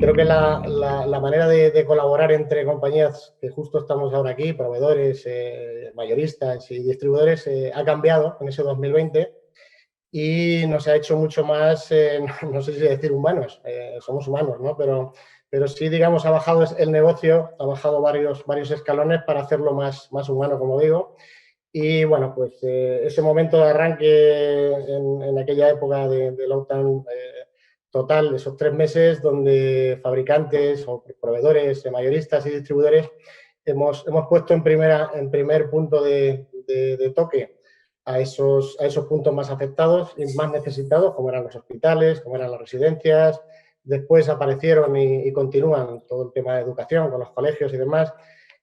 creo que la manera de colaborar entre compañías que justo estamos ahora aquí, proveedores, mayoristas y distribuidores, ha cambiado en ese 2020 y nos ha hecho mucho más, no sé si decir humanos, somos humanos, ¿no? Pero sí, digamos, ha bajado el negocio, ha bajado varios escalones para hacerlo más humano, como digo. Y bueno, pues ese momento de arranque en aquella época de lockdown total, esos 3 meses donde fabricantes o proveedores, mayoristas y distribuidores hemos puesto en primer punto de toque a esos puntos más afectados y más necesitados, como eran los hospitales, como eran las residencias. Después aparecieron y continúan todo el tema de educación con los colegios y demás.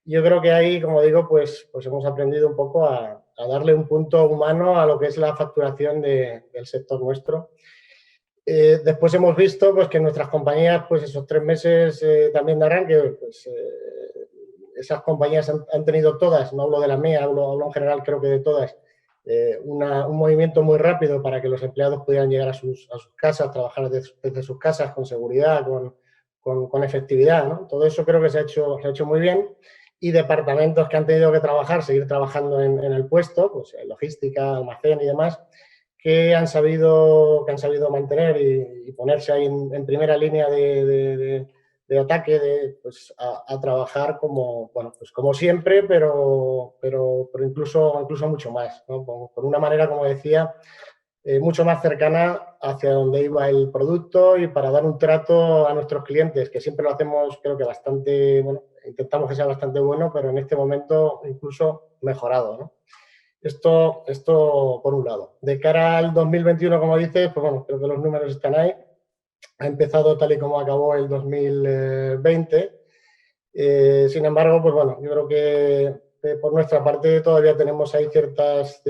Yo creo que ahí, como digo, pues hemos aprendido un poco a darle un punto humano a lo que es la facturación del sector nuestro. Después hemos visto pues, que nuestras compañías, pues esos 3 meses también de arranque, pues, esas compañías han tenido todas, no hablo de la mía, hablo en general, creo que de todas, un movimiento muy rápido para que los empleados pudieran llegar a sus casas, trabajar desde sus casas con seguridad, con efectividad, ¿no? Todo eso creo que se ha hecho muy bien. Y departamentos que han tenido que seguir trabajando en el puesto, pues logística, almacén y demás, que han sabido mantener y ponerse ahí en primera línea de ataque, pues a trabajar como, bueno, pues como siempre, pero incluso mucho más, ¿no? Por una manera, como decía, mucho más cercana hacia donde iba el producto y para dar un trato a nuestros clientes, que siempre lo hacemos, creo que bastante, bueno, intentamos que sea bastante bueno, pero en este momento incluso mejorado, ¿no? Esto por un lado. De cara al 2021, como dices, pues bueno, creo que los números están ahí. Ha empezado tal y como acabó el 2020. Sin embargo, pues bueno, yo creo que por nuestra parte todavía tenemos ahí ciertas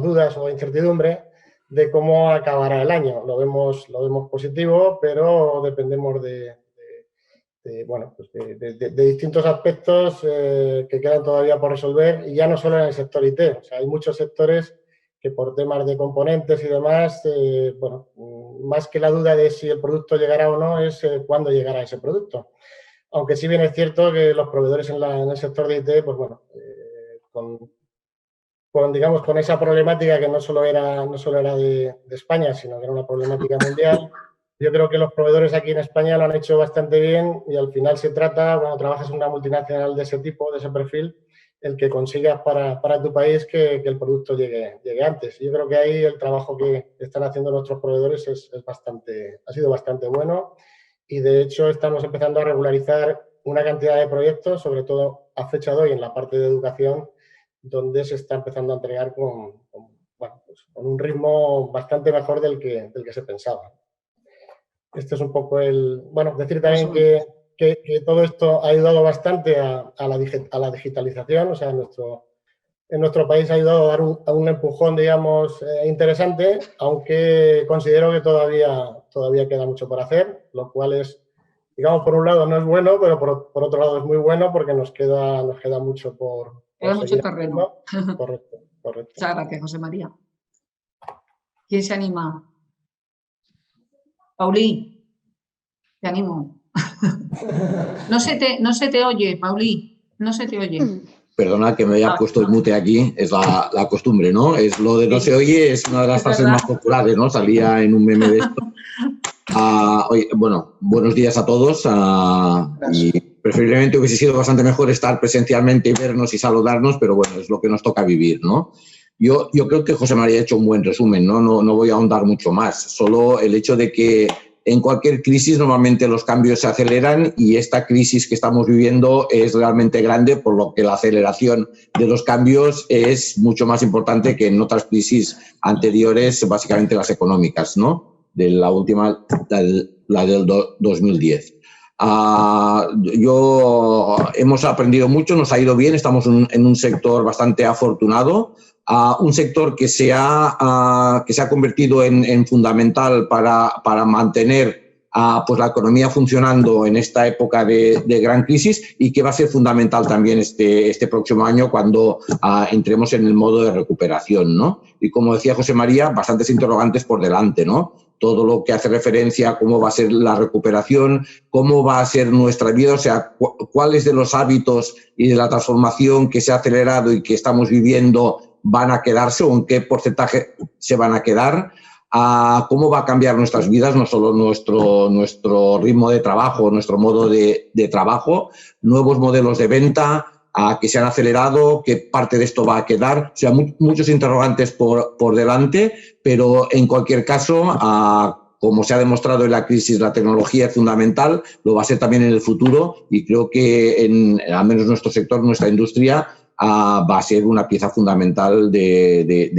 dudas o incertidumbre de cómo acabará el año. Lo vemos positivo, pero dependemos de distintos aspectos que quedan todavía por resolver, y ya no solo en el sector IT. O sea, hay muchos sectores que por temas de componentes y demás, más que la duda de si el producto llegará o no, es cuándo llegará ese producto. Aunque sí bien es cierto que los proveedores en el sector de IT, pues bueno, con esa problemática que no solo era de España, sino que era una problemática mundial. Yo creo que los proveedores aquí en España lo han hecho bastante bien y al final se trata, cuando trabajas en una multinacional de ese tipo, de ese perfil, el que consigas para tu país que el producto llegue antes. Yo creo que ahí el trabajo que están haciendo nuestros proveedores ha sido bastante bueno, y de hecho estamos empezando a regularizar una cantidad de proyectos, sobre todo a fecha de hoy en la parte de educación, donde se está empezando a entregar con un ritmo bastante mejor del que se pensaba. Este es un poco decir también que todo esto ha ayudado bastante a la digitalización. O sea, en nuestro país ha ayudado a dar un empujón, digamos, interesante, aunque considero que todavía queda mucho por hacer, lo cual es, digamos, por un lado no es bueno, pero por otro lado es muy bueno porque nos queda mucho por mucho terreno. Correcto. Muchas gracias, José María. ¿Quién se anima? Paulí, te animo. No se te oye, Paulí, no se te oye. Perdona que me haya puesto el mute aquí, es la costumbre, ¿no? Es lo de no se oye, es una de las frases más populares, ¿no? Salía en un meme de esto. Bueno, buenos días a todos. Y preferiblemente hubiese sido bastante mejor estar presencialmente y vernos y saludarnos, pero bueno, es lo que nos toca vivir, ¿no? Yo creo que José María ha hecho un buen resumen, ¿no? No voy a ahondar mucho más. Solo el hecho de que en cualquier crisis normalmente los cambios se aceleran, y esta crisis que estamos viviendo es realmente grande, por lo que la aceleración de los cambios es mucho más importante que en otras crisis anteriores, básicamente las económicas, ¿no? De la última, la del 2010. Hemos aprendido mucho, nos ha ido bien, estamos en un sector bastante afortunado, un sector que se ha convertido en fundamental para mantener pues la economía funcionando en esta época de gran crisis, y que va a ser fundamental también este próximo año cuando entremos en el modo de recuperación, ¿no? Y como decía José María, bastantes interrogantes por delante, ¿no? todo lo que hace referencia a cómo va a ser la recuperación, cómo va a ser nuestra vida, o sea, cuáles de los hábitos y de la transformación que se ha acelerado y que estamos viviendo van a quedarse o en qué porcentaje se van a quedar, a cómo va a cambiar nuestras vidas, no solo nuestro ritmo de trabajo, nuestro modo de trabajo, nuevos modelos de venta que se han acelerado, qué parte de esto va a quedar. O sea, muchos interrogantes por delante, pero en cualquier caso, como se ha demostrado en la crisis, la tecnología es fundamental, lo va a ser también en el futuro y creo que al menos nuestro sector, nuestra industria, va a ser una pieza fundamental de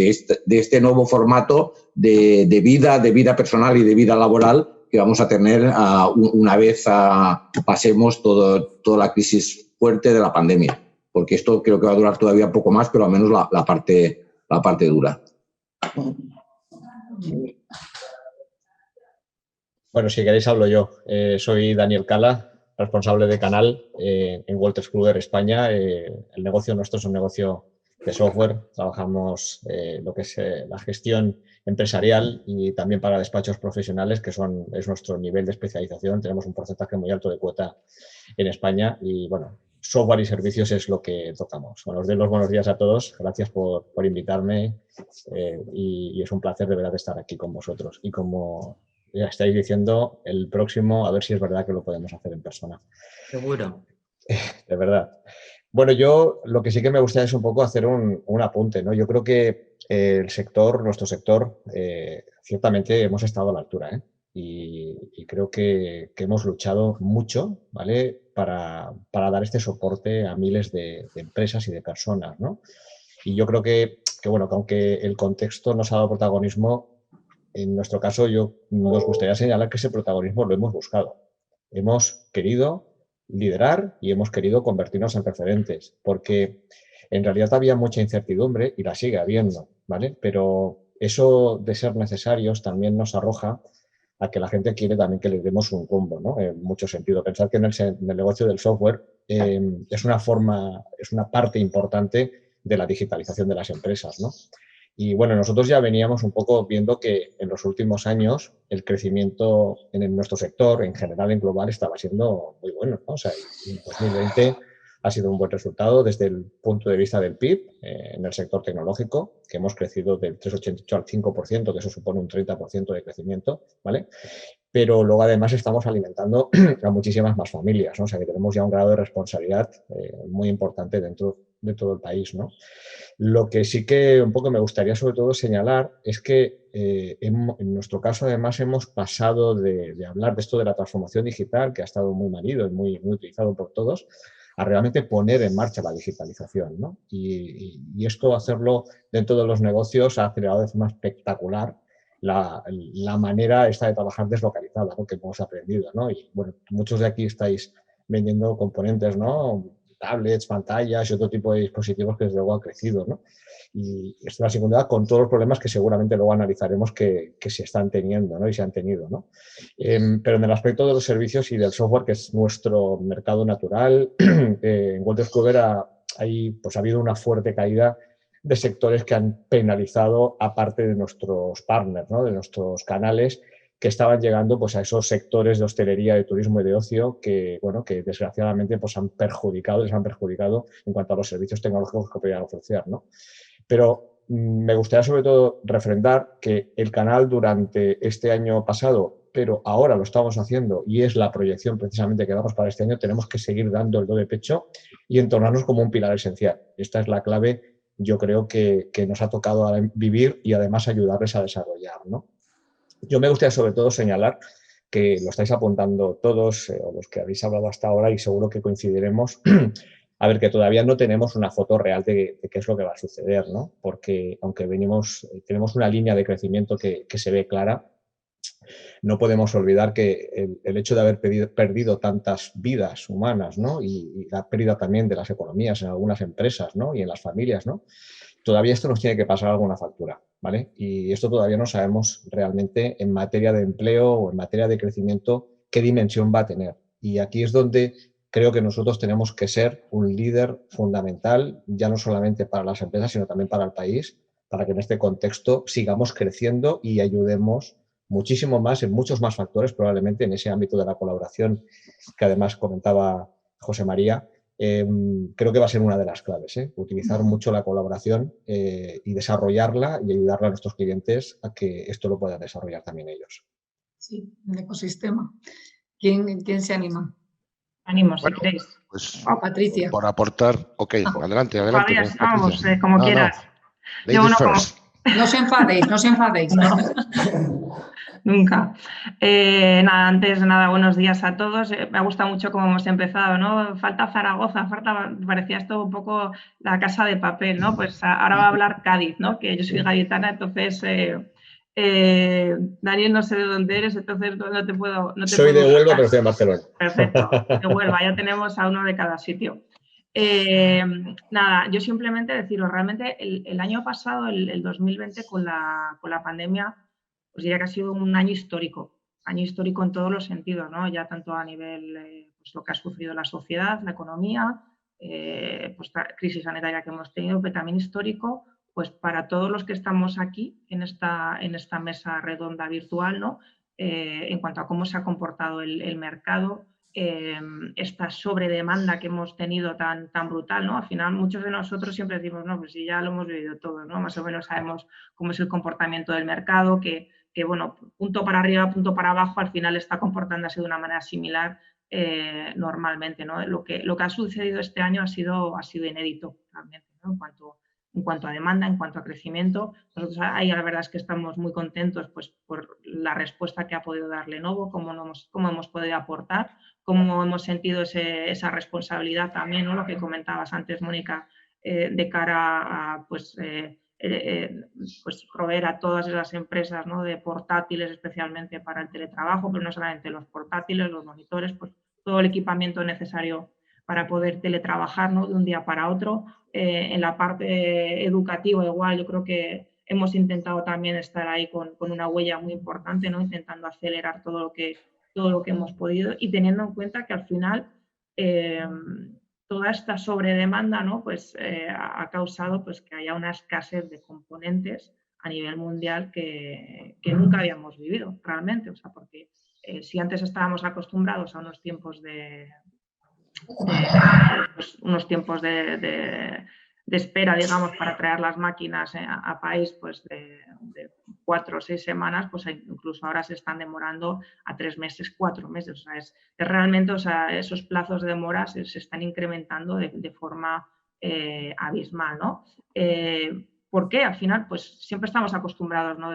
este nuevo formato de vida personal y de vida laboral que vamos a tener una vez pasemos toda la crisis fuerte de la pandemia, porque esto creo que va a durar todavía un poco más, pero al menos la parte dura. Bueno, si queréis hablo yo. Soy Daniel Cala, responsable de canal en Wolters Kluwer España. El negocio nuestro es un negocio de software. Trabajamos lo que es la gestión empresarial y también para despachos profesionales, que es nuestro nivel de especialización. Tenemos un porcentaje muy alto de cuota en España y, bueno, software y servicios es lo que tocamos. Bueno, os doy los buenos días a todos. Gracias por invitarme y es un placer de verdad estar aquí con vosotros. Y como ya estáis diciendo, el próximo, a ver si es verdad que lo podemos hacer en persona. Seguro. De verdad. Bueno, yo lo que sí que me gustaría es un poco hacer un apunte, ¿no? Yo creo que nuestro sector, ciertamente hemos estado a la altura, ¿eh? Y creo que hemos luchado mucho, ¿vale? Para dar este soporte a miles de empresas y de personas, ¿no? Y yo creo que bueno, que aunque el contexto nos ha dado protagonismo, en nuestro caso nos gustaría señalar que ese protagonismo lo hemos buscado. Hemos querido liderar y hemos querido convertirnos en referentes, porque en realidad había mucha incertidumbre y la sigue habiendo, ¿vale? Pero eso de ser necesarios también nos arroja a que la gente quiere también que le demos un rumbo, ¿no? En mucho sentido. Pensar que en el negocio del software es una parte importante de la digitalización de las empresas, ¿no? Y bueno, nosotros ya veníamos un poco viendo que en los últimos años el crecimiento en nuestro sector, en general, en global, estaba siendo muy bueno, ¿no? O sea, en 2020 ha sido un buen resultado desde el punto de vista del PIB en el sector tecnológico, que hemos crecido del 3,88 al 5%, que eso supone un 30% de crecimiento, ¿vale? Pero luego además estamos alimentando a muchísimas más familias, ¿no? O sea, que tenemos ya un grado de responsabilidad muy importante dentro de todo el país, ¿no? Lo que sí que un poco me gustaría sobre todo señalar es que en nuestro caso además hemos pasado de hablar de esto de la transformación digital, que ha estado muy manido y muy utilizado por todos, a realmente poner en marcha la digitalización, ¿no? Y esto, hacerlo dentro de los negocios, ha acelerado de forma espectacular la manera esta de trabajar deslocalizada, ¿no? Que hemos aprendido, ¿no? Y bueno, muchos de aquí estáis vendiendo componentes, ¿no? Tablets, pantallas y otro tipo de dispositivos que desde luego ha crecido, ¿no? Y esto es la segunda, con todos los problemas que seguramente luego analizaremos que se están teniendo, ¿no? Y se han tenido, ¿no? Pero en el aspecto de los servicios y del software, que es nuestro mercado natural, en Wolters Kluwer ha habido una fuerte caída de sectores que han penalizado a parte de nuestros partners, ¿no? De nuestros canales, que estaban llegando pues, a esos sectores de hostelería, de turismo y de ocio que, bueno, que desgraciadamente pues, les han perjudicado en cuanto a los servicios tecnológicos que podían ofrecer, ¿no? Pero me gustaría sobre todo refrendar que el canal durante este año pasado, pero ahora lo estamos haciendo y es la proyección precisamente que damos para este año, tenemos que seguir dando el do de pecho y entornarnos como un pilar esencial. Esta es la clave, yo creo, que nos ha tocado vivir y además ayudarles a desarrollar, ¿no? Yo me gustaría sobre todo señalar que lo estáis apuntando todos, o los que habéis hablado hasta ahora, y seguro que coincidiremos, a ver, que todavía no tenemos una foto real de qué es lo que va a suceder, ¿no? Porque aunque tenemos una línea de crecimiento que se ve clara, no podemos olvidar que el hecho de haber perdido tantas vidas humanas, ¿no? Y la pérdida también de las economías en algunas empresas, ¿no? Y en las familias, ¿no? Todavía esto nos tiene que pasar alguna factura, ¿vale? Y esto todavía no sabemos realmente en materia de empleo o en materia de crecimiento qué dimensión va a tener. Y aquí es donde creo que nosotros tenemos que ser un líder fundamental, ya no solamente para las empresas, sino también para el país, para que en este contexto sigamos creciendo y ayudemos muchísimo más, en muchos más factores, probablemente en ese ámbito de la colaboración que además comentaba José María. Creo que va a ser una de las claves, utilizar mucho la colaboración y desarrollarla y ayudarle a nuestros clientes a que esto lo puedan desarrollar también ellos. Sí, el ecosistema. ¿Quién se anima? Ánimo, si Bueno, queréis. pues Patricia. por aportar. Ok, adelante, adelante. Javier, vamos, Patricia. como No, quieras. no. Yo, Ladies bueno, first. No os enfadéis, no os enfadéis. No, nunca. Nada, antes de nada, buenos días a todos. Me ha gustado mucho cómo hemos empezado, ¿no? Falta Zaragoza, parecía esto un poco la casa de papel, ¿no? Pues ahora va a hablar Cádiz, ¿no? Que yo soy gaditana, entonces Daniel, no sé de dónde eres, entonces no te puedo... Soy de Huelva, pero estoy en Barcelona. Perfecto, de Huelva, ya tenemos a uno de cada sitio. Nada, yo simplemente deciros, realmente el año pasado, el 2020, con la pandemia, os diría que ha sido un año histórico en todos los sentidos, ¿no? Ya tanto a nivel, pues lo que ha sufrido la sociedad, la economía, pues la crisis sanitaria que hemos tenido, pero también histórico, pues para todos los que estamos aquí en esta mesa redonda virtual, ¿no? En cuanto a cómo se ha comportado el mercado, esta sobredemanda que hemos tenido tan brutal, ¿no? Al final muchos de nosotros siempre decimos, no, pues sí, ya lo hemos vivido todos, ¿no? Más o menos sabemos cómo es el comportamiento del mercado, que bueno, punto para arriba, punto para abajo, al final está comportándose de una manera similar normalmente, ¿no? Lo que ha sucedido este año ha sido inédito realmente, ¿no? En cuanto a demanda, en cuanto a crecimiento. Nosotros ahí la verdad es que estamos muy contentos pues, por la respuesta que ha podido dar Lenovo, cómo hemos podido aportar, cómo hemos sentido esa responsabilidad también, ¿no? Lo que comentabas antes, Mónica, de cara a pues proveer a todas esas empresas, ¿no? De portátiles especialmente para el teletrabajo, pero no solamente los portátiles, los monitores, pues todo el equipamiento necesario para poder teletrabajar, ¿no? De un día para otro. En la parte educativa igual, yo creo que hemos intentado también estar ahí con una huella muy importante, ¿no? Intentando acelerar todo lo que hemos podido y teniendo en cuenta que al final toda esta sobredemanda, ¿no? Pues, ha causado pues, que haya una escasez de componentes a nivel mundial que nunca habíamos vivido realmente. O sea, porque si antes estábamos acostumbrados a unos tiempos de espera, digamos, para traer las máquinas a país pues de 4 o 6 semanas, pues incluso ahora se están demorando a 3 meses, 4 meses. O sea, es realmente, o sea, esos plazos de demora se están incrementando de forma abismal, ¿no? ¿Por qué? Al final, pues siempre estamos acostumbrados, ¿no?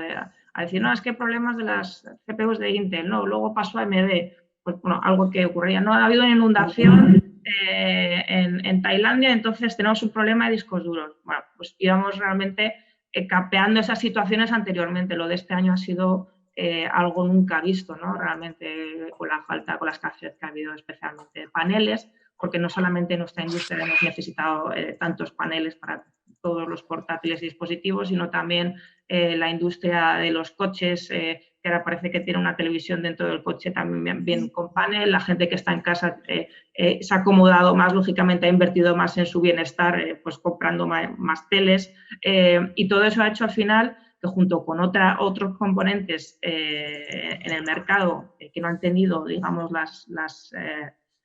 A decir, no, es que problemas de las CPUs de Intel, ¿no? Luego pasó a AMD, pues bueno, algo que ocurría, no ha habido una inundación en Tailandia, entonces tenemos un problema de discos duros. Bueno, pues íbamos realmente capeando esas situaciones anteriormente. Lo de este año ha sido algo nunca visto, ¿no? Realmente con la escasez que ha habido especialmente de paneles, porque no solamente en nuestra industria hemos necesitado tantos paneles para todos los portátiles y dispositivos, sino también la industria de los coches, que ahora parece que tiene una televisión dentro del coche también bien con panel. La gente que está en casa se ha acomodado más, lógicamente ha invertido más en su bienestar, pues comprando más teles, y todo eso ha hecho al final que junto con otros componentes en el mercado que no han tenido, digamos,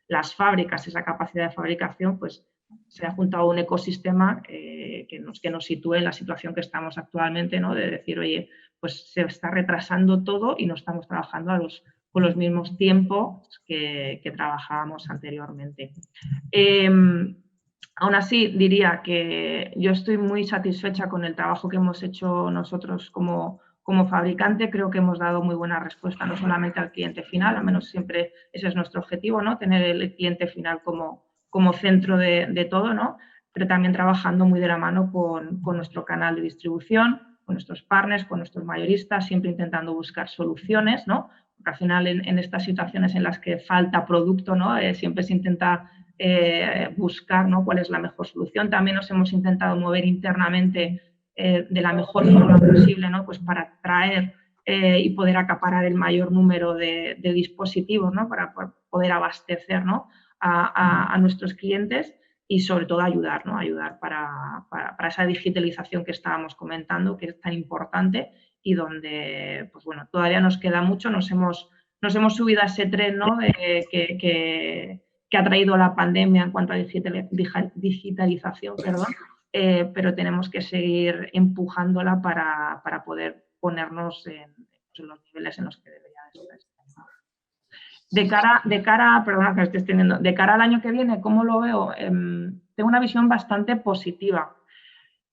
las fábricas, esa capacidad de fabricación, pues se ha juntado un ecosistema que nos sitúe en la situación que estamos actualmente, ¿no? De decir, oye, pues se está retrasando todo y no estamos trabajando con los mismos tiempos que trabajábamos anteriormente. Aún así, diría que yo estoy muy satisfecha con el trabajo que hemos hecho nosotros como fabricante. Creo que hemos dado muy buena respuesta, no solamente al cliente final, al menos siempre ese es nuestro objetivo, ¿no? Tener el cliente final como centro de todo, ¿no? Pero también trabajando muy de la mano con nuestro canal de distribución, con nuestros partners, con nuestros mayoristas, siempre intentando buscar soluciones, ¿no? Porque al final en estas situaciones en las que falta producto, ¿no? Siempre se intenta buscar, ¿no? Cuál es la mejor solución. También nos hemos intentado mover internamente de la mejor forma posible, ¿no? Pues para traer y poder acaparar el mayor número de dispositivos, ¿no? Para poder abastecer, ¿no? a nuestros clientes y sobre todo ayudar, ¿no? Ayudar para esa digitalización que estábamos comentando, que es tan importante y donde, pues bueno, todavía nos queda mucho, nos hemos subido a ese tren, ¿no? que ha traído la pandemia en cuanto a digitalización, perdón, pero tenemos que seguir empujándola para poder ponernos en los niveles en los que debería estar. De cara, perdona que me esté extendiendo, de cara al año que viene, ¿cómo lo veo? Tengo una visión bastante positiva.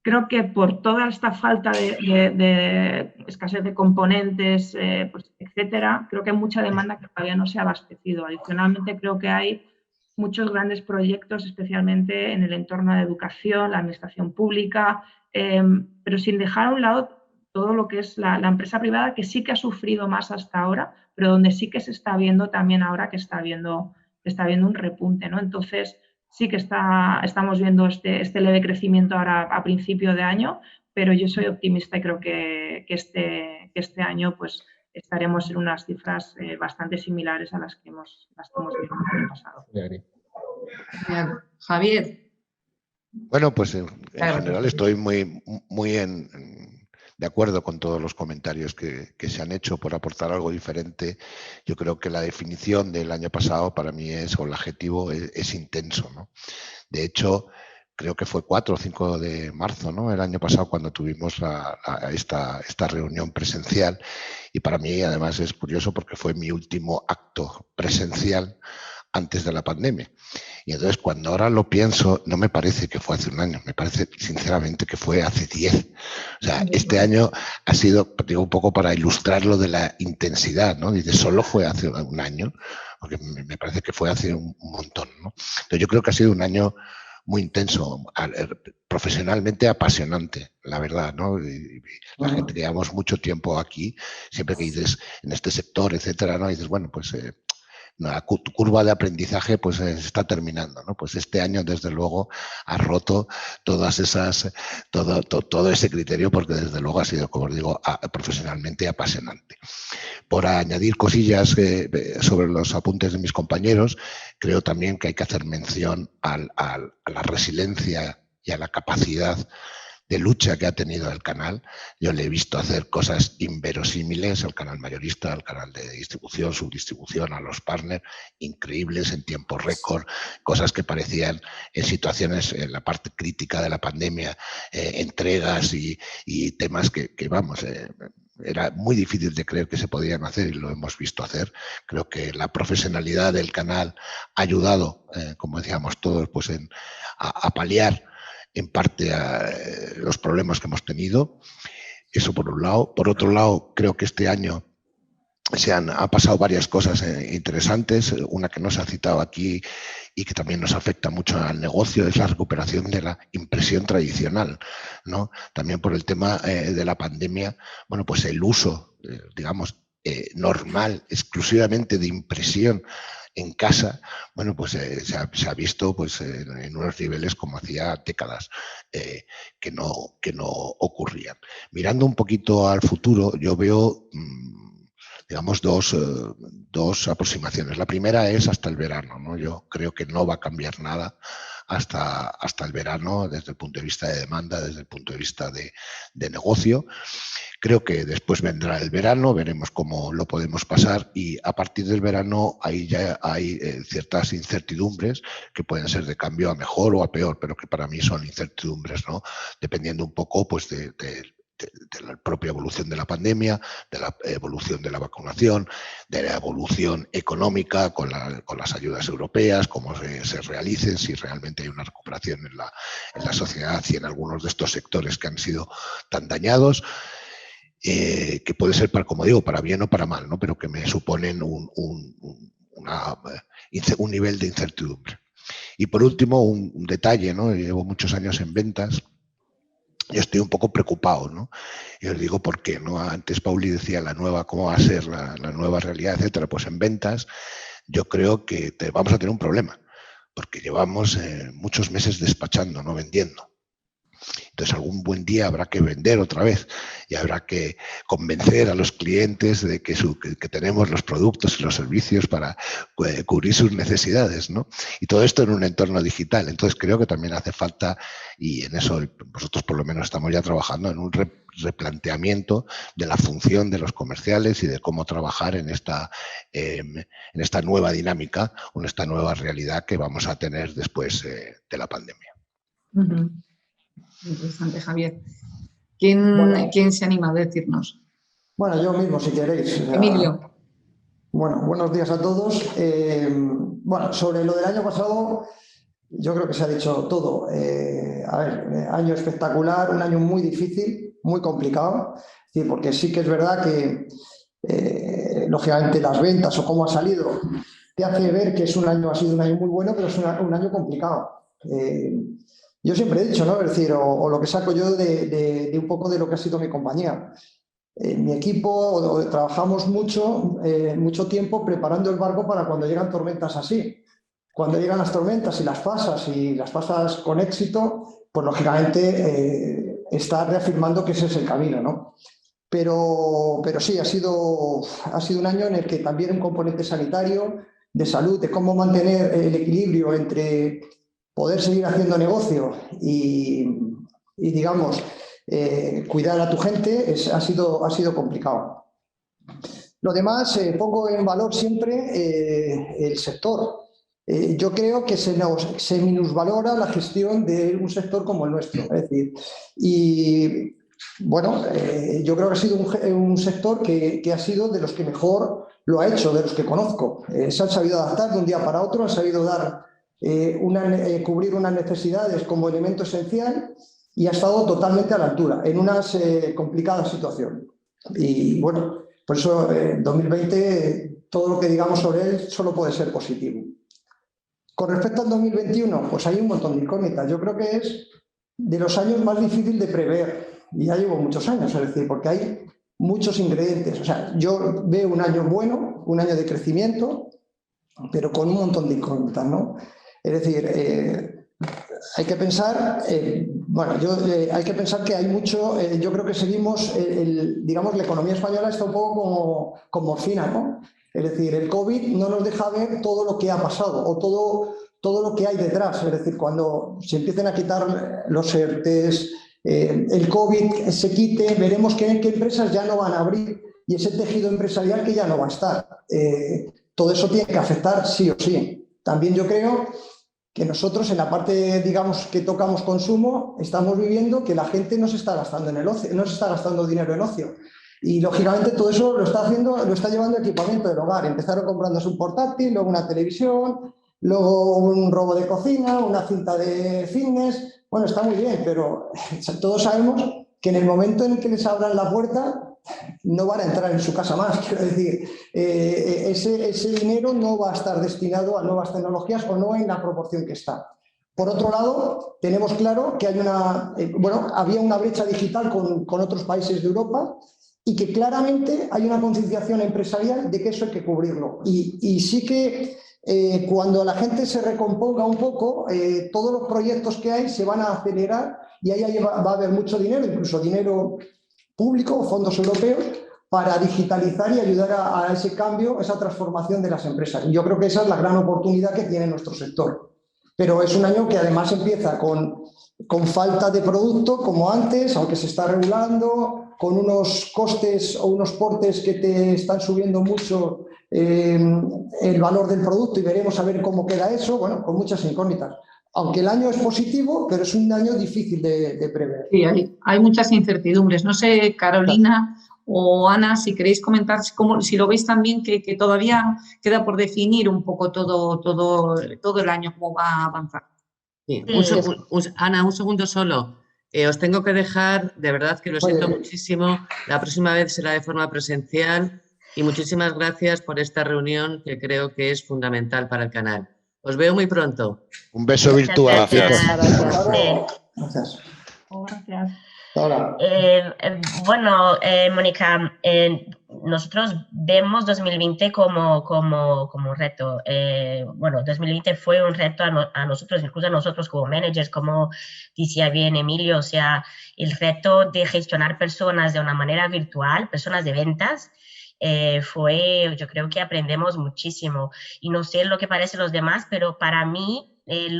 Creo que por toda esta falta de escasez de componentes, pues, etcétera, creo que hay mucha demanda que todavía no se ha abastecido. Adicionalmente, creo que hay muchos grandes proyectos, especialmente en el entorno de educación, la administración pública, pero sin dejar a un lado todo lo que es la empresa privada, que sí que ha sufrido más hasta ahora, pero donde sí que se está viendo también ahora que está habiendo un repunte, ¿no? Entonces, sí que estamos viendo este leve crecimiento ahora a principio de año, pero yo soy optimista y creo que este año pues, estaremos en unas cifras bastante similares a las que hemos visto el año pasado. Javier. Bueno, pues en general estoy muy de acuerdo con todos los comentarios que se han hecho por aportar algo diferente. Yo creo que la definición del año pasado para mí o el adjetivo es intenso, ¿no? De hecho, creo que fue 4 o 5 de marzo, ¿no? El año pasado cuando tuvimos esta reunión presencial, y para mí además es curioso porque fue mi último acto presencial antes de la pandemia. Y entonces cuando ahora lo pienso, no me parece que fue hace un año, me parece sinceramente que fue hace 10. O sea, este año ha sido, digo, un poco para ilustrar lo de la intensidad, ¿no? Dice, solo fue hace un año, porque me parece que fue hace un montón, ¿no? Entonces yo creo que ha sido un año muy intenso, profesionalmente apasionante, la verdad, ¿no? Y la gente que llevamos mucho tiempo aquí, siempre que dices en este sector, etcétera, ¿no? Dices, bueno, pues la curva de aprendizaje pues se está terminando, ¿no? Pues este año desde luego ha roto todas esas, todo ese criterio, porque desde luego ha sido, como os digo, profesionalmente apasionante. Por añadir cosillas sobre los apuntes de mis compañeros, creo también que hay que hacer mención a la resiliencia y a la capacidad de lucha que ha tenido el canal. Yo le he visto hacer cosas inverosímiles al canal mayorista, al canal de distribución, subdistribución, a los partners, increíbles en tiempo récord, cosas que parecían en situaciones, en la parte crítica de la pandemia, entregas y temas que vamos, era muy difícil de creer que se podían hacer y lo hemos visto hacer. Creo que la profesionalidad del canal ha ayudado, como decíamos todos, pues a paliar en parte a los problemas que hemos tenido. Eso por un lado. Por otro lado, creo que este año ha pasado varias cosas interesantes. Una que no se ha citado aquí y que también nos afecta mucho al negocio es la recuperación de la impresión tradicional, ¿no? También por el tema de la pandemia, bueno, pues el uso, digamos, normal, exclusivamente de impresión en casa, bueno, pues se ha visto pues, en unos niveles como hacía décadas que no ocurrían. Mirando un poquito al futuro, yo veo, digamos, dos aproximaciones. La primera es hasta el verano, ¿no? Yo creo que no va a cambiar nada hasta el verano desde el punto de vista de demanda, desde el punto de vista de negocio. Creo que después vendrá el verano, veremos cómo lo podemos pasar y a partir del verano ahí ya hay ciertas incertidumbres que pueden ser de cambio a mejor o a peor, pero que para mí son incertidumbres, ¿no? Dependiendo un poco pues, de la propia evolución de la pandemia, de la evolución de la vacunación, de la evolución económica con las ayudas europeas, cómo se realicen, si realmente hay una recuperación en la sociedad y en algunos de estos sectores que han sido tan dañados. Que puede ser, como digo, para bien o para mal, ¿no? Pero que me suponen un nivel de incertidumbre. Y por último, un detalle, ¿no? Llevo muchos años en ventas. Yo estoy un poco preocupado, ¿no? Y os digo por qué, ¿no? Antes Pauli decía cómo va a ser la nueva realidad, etcétera. Pues en ventas yo creo que vamos a tener un problema, porque llevamos muchos meses despachando, no vendiendo. Entonces algún buen día habrá que vender otra vez y habrá que convencer a los clientes de que tenemos los productos y los servicios para cubrir sus necesidades, ¿no? Y todo esto en un entorno digital. Entonces creo que también hace falta, y en eso nosotros por lo menos estamos ya trabajando, en un replanteamiento de la función de los comerciales y de cómo trabajar en esta nueva dinámica o en esta nueva realidad que vamos a tener después de la pandemia. Interesante, Javier. ¿Quién se anima a decirnos? Bueno, yo mismo, si queréis. Emilio. Bueno, buenos días a todos. Bueno, sobre lo del año pasado, yo creo que se ha dicho todo. Año espectacular, un año muy difícil, muy complicado, sí, porque sí que es verdad que, lógicamente, las ventas o cómo ha salido te hace ver que ha sido un año muy bueno, pero es un año complicado. Yo siempre he dicho, ¿no? Es decir, o lo que saco yo de un poco de lo que ha sido mi compañía. En mi equipo trabajamos mucho tiempo preparando el barco para cuando llegan tormentas así. Cuando llegan las tormentas y las pasas con éxito, pues lógicamente está reafirmando que ese es el camino, ¿no? Pero sí, ha sido un año en el que también un componente sanitario, de salud, de cómo mantener el equilibrio entre poder seguir haciendo negocio y digamos, cuidar a tu gente ha sido complicado. Lo demás, pongo en valor siempre el sector. Yo creo que se minusvalora la gestión de un sector como el nuestro. Es decir, y bueno, yo creo que ha sido un sector que ha sido de los que mejor lo ha hecho, de los que conozco. Se han sabido adaptar de un día para otro, han sabido dar cubrir unas necesidades como elemento esencial y ha estado totalmente a la altura en una complicada situación. Y bueno, por eso 2020, todo lo que digamos sobre él solo puede ser positivo. Con respecto al 2021, pues hay un montón de incógnitas. Yo creo que es de los años más difíciles de prever, y ya llevo muchos años, es decir, porque hay muchos ingredientes. O sea, yo veo un año bueno, un año de crecimiento, pero con un montón de incógnitas, ¿no? Es decir, hay que pensar, hay que pensar que hay mucho, yo creo que seguimos, digamos, la economía española está un poco como morfina, ¿no? Es decir, el COVID no nos deja ver todo lo que ha pasado o todo lo que hay detrás. Es decir, cuando se empiecen a quitar los ERTEs, el COVID se quite, veremos qué empresas ya no van a abrir y ese tejido empresarial que ya no va a estar. Todo eso tiene que afectar sí o sí. También yo creo que nosotros en la parte, digamos, que tocamos consumo, estamos viviendo que la gente no se está gastando en el ocio, no se está gastando dinero en ocio. Y lógicamente todo eso lo está llevando equipamiento del hogar. Empezaron comprándose un portátil, luego una televisión, luego un robo de cocina, una cinta de fitness. Bueno, está muy bien, pero todos sabemos que en el momento en que les abran la puerta no van a entrar en su casa más. Quiero decir, ese dinero no va a estar destinado a nuevas tecnologías o no en la proporción que está. Por otro lado, tenemos claro que había una brecha digital con otros países de Europa y que claramente hay una concienciación empresarial de que eso hay que cubrirlo. Y sí que cuando la gente se recomponga un poco, todos los proyectos que hay se van a acelerar y ahí va a haber mucho dinero, incluso dinero público o fondos europeos, para digitalizar y ayudar a ese cambio, esa transformación de las empresas. Y yo creo que esa es la gran oportunidad que tiene nuestro sector. Pero es un año que además empieza con falta de producto, como antes, aunque se está regulando, con unos costes o unos portes que te están subiendo mucho el valor del producto y veremos a ver cómo queda eso, bueno, con muchas incógnitas. Aunque el año es positivo, pero es un año difícil de prever. Sí, hay muchas incertidumbres. No sé, Carolina o Ana, si queréis comentar si lo veis también que todavía queda por definir un poco todo el año, cómo va a avanzar. Sí, Ana, un segundo solo. Os tengo que dejar, de verdad que lo siento muchísimo. La próxima vez será de forma presencial y muchísimas gracias por esta reunión que creo que es fundamental para el canal. Os veo muy pronto. Un beso virtual. Gracias. Gracias. Ahora. Bueno, Mónica, nosotros vemos 2020 como reto. Bueno, 2020 fue un reto a nosotros, incluso a nosotros como managers, como decía bien Emilio, o sea, el reto de gestionar personas de una manera virtual, personas de ventas, yo creo que aprendemos muchísimo. Y no sé lo que parecen los demás, pero para mí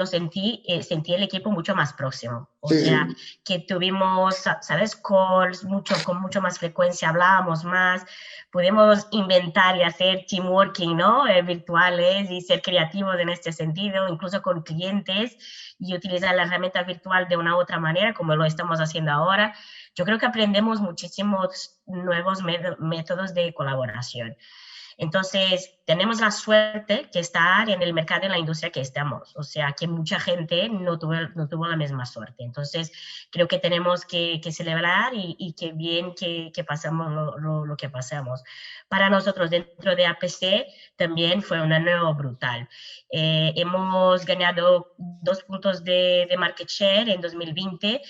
sentí el equipo mucho más próximo. O sea, que tuvimos, ¿sabes? Calls, con mucho más frecuencia, hablábamos más, pudimos inventar y hacer teamworking, ¿no? Virtuales y ser creativos en este sentido, incluso con clientes, y utilizar la herramienta virtual de una u otra manera, como lo estamos haciendo ahora. Yo creo que aprendemos muchísimos nuevos métodos de colaboración. Entonces, tenemos la suerte que estar en el mercado, en la industria que estamos. O sea, que mucha gente no tuvo la misma suerte. Entonces, creo que tenemos que celebrar y que bien que pasamos lo que pasamos. Para nosotros, dentro de APC, también fue un año brutal. Hemos ganado 2 puntos de market share en 2020,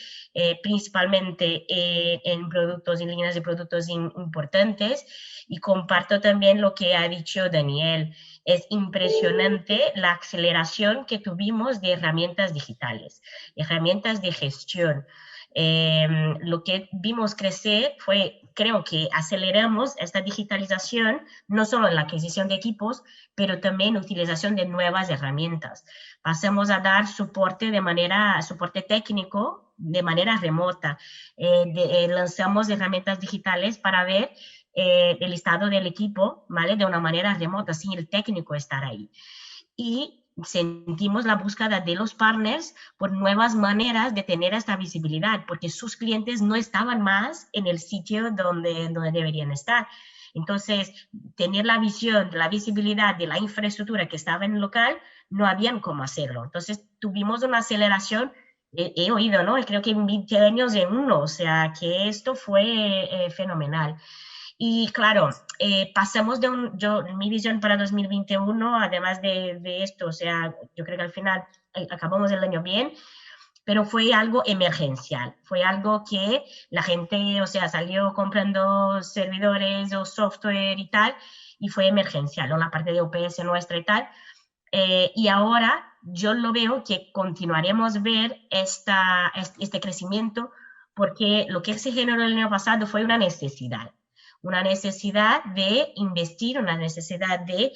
principalmente en productos, en líneas de productos importantes. Y comparto también lo que ha dicho Daniel. Es impresionante la aceleración que tuvimos de herramientas digitales, herramientas de gestión. Lo que vimos crecer fue, creo que aceleramos esta digitalización, no solo en la adquisición de equipos, pero también utilización de nuevas herramientas. Pasamos a dar soporte técnico de manera remota. Lanzamos herramientas digitales para ver el estado del equipo, ¿vale? De una manera remota, sin el técnico estar ahí. Y sentimos la búsqueda de los partners por nuevas maneras de tener esta visibilidad, porque sus clientes no estaban más en el sitio donde deberían estar. Entonces, tener la visión, la visibilidad de la infraestructura que estaba en el local, no habían cómo hacerlo. Entonces, tuvimos una aceleración. He oído, ¿no? Creo que 20 años en uno, o sea, que esto fue fenomenal. Y claro, pasamos mi visión para 2021, además de esto, o sea, yo creo que al final acabamos el año bien, pero fue algo emergencial, fue algo que la gente, o sea, salió comprando servidores o software y tal, y fue emergencial, ¿no? La parte de UPS nuestra y tal. Y ahora yo lo veo que continuaremos ver este crecimiento, porque lo que se generó el año pasado fue una necesidad de investir, una necesidad de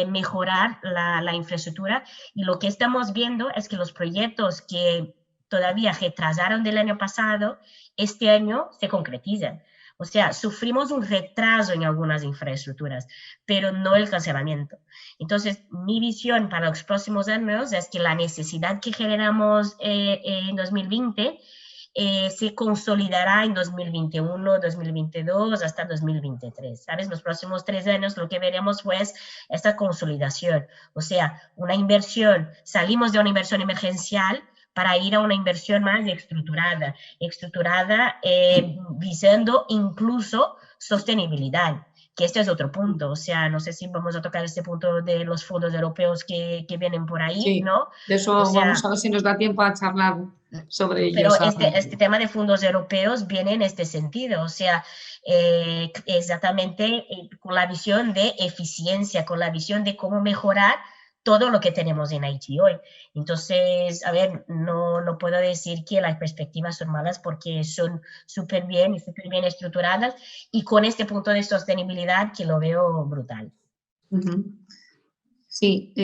mejorar la infraestructura, y lo que estamos viendo es que los proyectos que todavía retrasaron del año pasado, este año se concretizan. O sea, sufrimos un retraso en algunas infraestructuras, pero no el cancelamiento. Entonces, mi visión para los próximos años es que la necesidad que generamos en 2020 se consolidará en 2021, 2022, hasta 2023, ¿sabes? Los próximos 3 años lo que veremos pues esta consolidación, o sea, una inversión, salimos de una inversión emergencial para ir a una inversión más estructurada visando incluso sostenibilidad, que este es otro punto, o sea, no sé si vamos a tocar este punto de los fondos europeos que vienen por ahí, sí, ¿no? De eso o sea, vamos a ver si nos da tiempo a charlar sobre ello. Pero este tema de fondos europeos viene en este sentido, o sea, exactamente con la visión de eficiencia, con la visión de cómo mejorar todo lo que tenemos en Haití hoy. Entonces, a ver, no puedo decir que las perspectivas son malas, porque son súper bien estructuradas, y con este punto de sostenibilidad que lo veo brutal. Sí,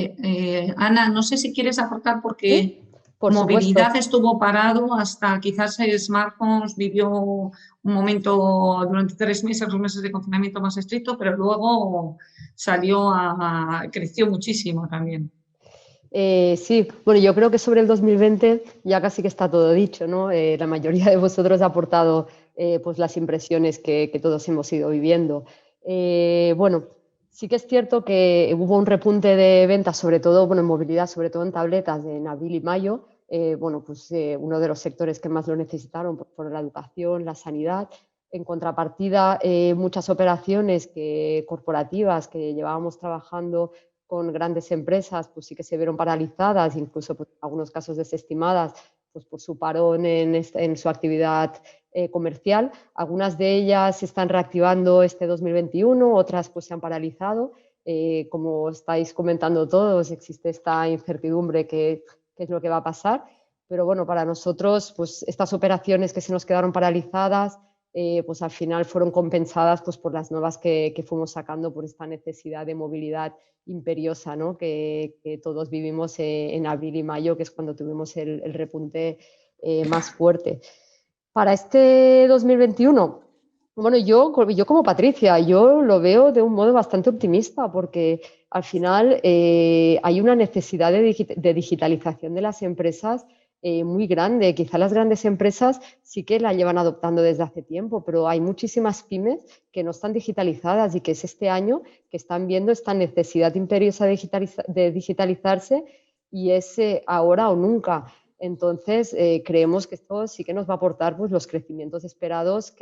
Ana, no sé si quieres aportar, porque ¿Sí? Por movilidad supuesto. estuvo parado hasta quizás smartphones vivió un momento durante 3 meses, los meses de confinamiento más estricto, pero luego creció muchísimo también. Sí, bueno, yo creo que sobre el 2020 ya casi que está todo dicho, ¿no? La mayoría de vosotros ha aportado pues las impresiones que todos hemos ido viviendo. Bueno, sí que es cierto que hubo un repunte de ventas, sobre todo, bueno, en movilidad, sobre todo en tabletas, en abril y mayo. Bueno, pues uno de los sectores que más lo necesitaron por la educación, la sanidad. En contrapartida, muchas operaciones corporativas que llevábamos trabajando con grandes empresas, pues sí que se vieron paralizadas, incluso pues, en algunos casos desestimadas, pues por su parón en su actividad comercial. Algunas de ellas se están reactivando este 2021, otras pues se han paralizado. Como estáis comentando todos, existe esta incertidumbre qué es lo que va a pasar, pero bueno, para nosotros pues estas operaciones que se nos quedaron paralizadas pues al final fueron compensadas pues por las nuevas que fuimos sacando por esta necesidad de movilidad imperiosa, ¿no? que todos vivimos en abril y mayo, que es cuando tuvimos el repunte más fuerte. Para este 2021, bueno, yo como Patricia, yo lo veo de un modo bastante optimista, porque al final hay una necesidad de digitalización de las empresas muy grande. Quizá las grandes empresas sí que la llevan adoptando desde hace tiempo, pero hay muchísimas pymes que no están digitalizadas y que es este año que están viendo esta necesidad imperiosa de digitalizarse, y es ahora o nunca. Entonces, creemos que esto sí que nos va a aportar pues, los crecimientos esperados,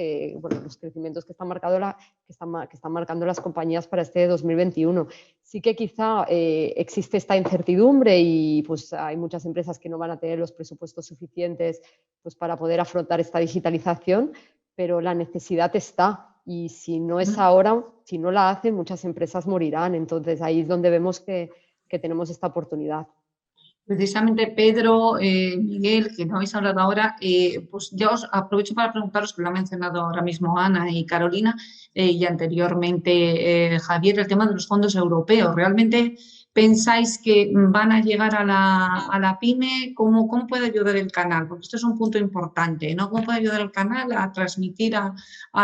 los crecimientos que están marcando las compañías para este 2021. Sí que quizá existe esta incertidumbre y pues, hay muchas empresas que no van a tener los presupuestos suficientes pues, para poder afrontar esta digitalización, pero la necesidad está, y si no es ahora, si no la hacen, muchas empresas morirán. Entonces, ahí es donde vemos que tenemos esta oportunidad. Precisamente Pedro, Miguel, que no habéis hablado ahora, pues ya os aprovecho para preguntaros, que lo ha mencionado ahora mismo Ana y Carolina, y anteriormente Javier, el tema de los fondos europeos. ¿Realmente pensáis que van a llegar a la pyme? ¿Cómo puede ayudar el canal? Porque esto es un punto importante, ¿no? ¿Cómo puede ayudar el canal a transmitir a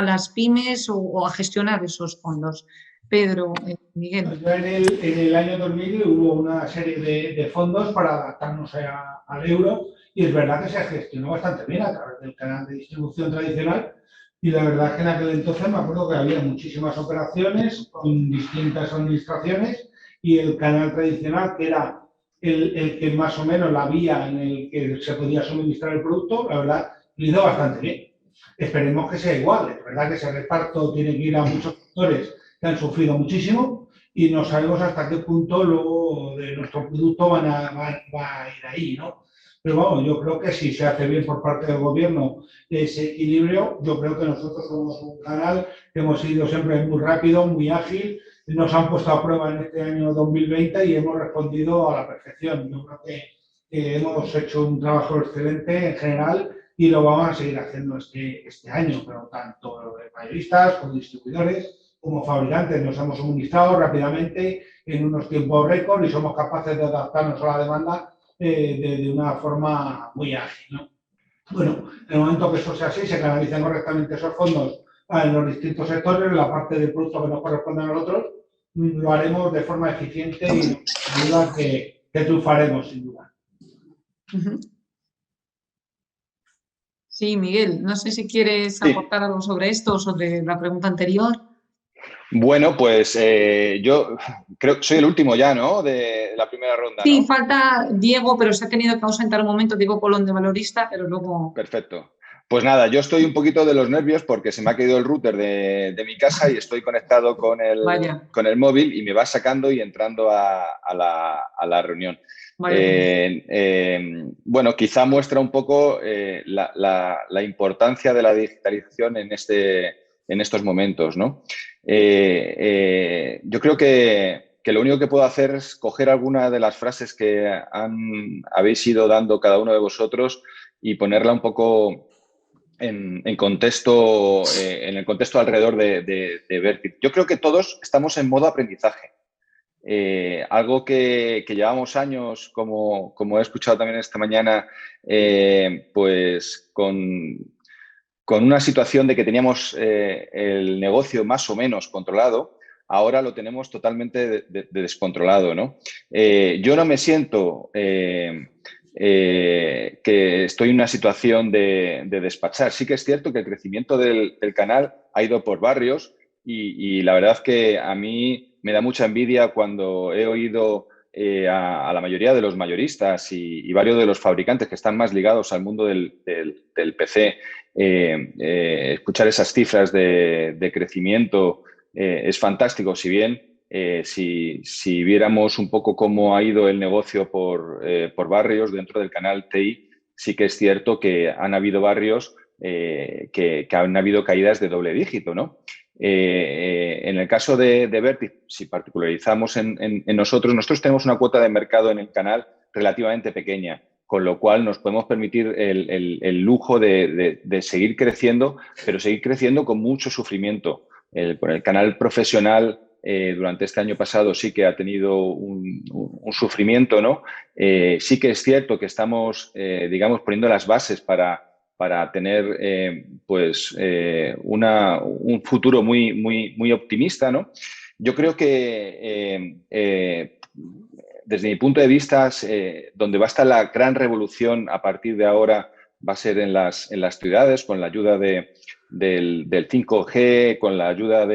las pymes o a gestionar esos fondos? Pedro, Miguel. En el año 2000 hubo una serie de fondos para adaptarnos al euro, y es verdad que se gestionó bastante bien a través del canal de distribución tradicional, y la verdad es que en aquel entonces me acuerdo que había muchísimas operaciones con distintas administraciones, y el canal tradicional, que era el que más o menos la vía en el que se podía suministrar el producto, la verdad, lo hizo bastante bien. Esperemos que sea igual. Es verdad que ese reparto tiene que ir a muchos sectores que han sufrido muchísimo, y no sabemos hasta qué punto luego de nuestro producto va a ir ahí, ¿no? Pero vamos, yo creo que si se hace bien por parte del gobierno ese equilibrio, yo creo que nosotros somos un canal que hemos sido siempre muy rápido, muy ágil, nos han puesto a prueba en este año 2020 y hemos respondido a la perfección. Yo creo que hemos hecho un trabajo excelente en general, y lo vamos a seguir haciendo este año, pero tanto mayoristas como distribuidores como fabricantes nos hemos suministrado rápidamente en unos tiempos récord, y somos capaces de adaptarnos a la demanda de una forma muy ágil, ¿no? Bueno, en el momento que eso sea así, se canalicen correctamente esos fondos en los distintos sectores, en la parte del producto que nos corresponde a nosotros, lo haremos de forma eficiente y sin duda que triunfaremos, sin duda. Sí, Miguel, no sé si quieres aportar algo sobre esto o sobre la pregunta anterior. Bueno, pues yo creo que soy el último ya, ¿no?, de la primera ronda, ¿no? Sí, falta Diego, pero se ha tenido que ausentar un momento, Diego Colón, de Valorista, pero luego... Perfecto. Pues nada, yo estoy un poquito de los nervios porque se me ha caído el router de mi casa y estoy conectado con el móvil, y me va sacando y entrando a la reunión. Bueno, quizá muestra un poco la importancia de la digitalización en estos momentos, ¿no? Yo creo que lo único que puedo hacer es coger alguna de las frases que habéis ido dando cada uno de vosotros y ponerla un poco en el contexto alrededor de Vertiv. Yo creo que todos estamos en modo aprendizaje. Algo que llevamos años, como he escuchado también esta mañana, pues con una situación de que teníamos el negocio más o menos controlado, ahora lo tenemos totalmente descontrolado, ¿no? Yo no me siento que estoy en una situación de despachar. Sí que es cierto que el crecimiento del canal ha ido por barrios, y la verdad que a mí me da mucha envidia cuando he oído a la mayoría de los mayoristas y varios de los fabricantes que están más ligados al mundo del PC, escuchar esas cifras de crecimiento es fantástico. Si bien si viéramos un poco cómo ha ido el negocio por barrios dentro del canal TI, sí que es cierto que han habido barrios que han habido caídas de doble dígito, ¿no? En el caso de Vertiv, si particularizamos en nosotros tenemos una cuota de mercado en el canal relativamente pequeña. con lo cual nos podemos permitir el lujo de seguir creciendo, pero seguir creciendo con mucho sufrimiento. Con el canal profesional durante este año pasado sí que ha tenido un sufrimiento, ¿no? Sí que es cierto que estamos, digamos, poniendo las bases para tener un futuro muy optimista, ¿no? Yo creo que desde mi punto de vista, donde va a estar la gran revolución a partir de ahora va a ser en las ciudades, con la ayuda del 5G, con la ayuda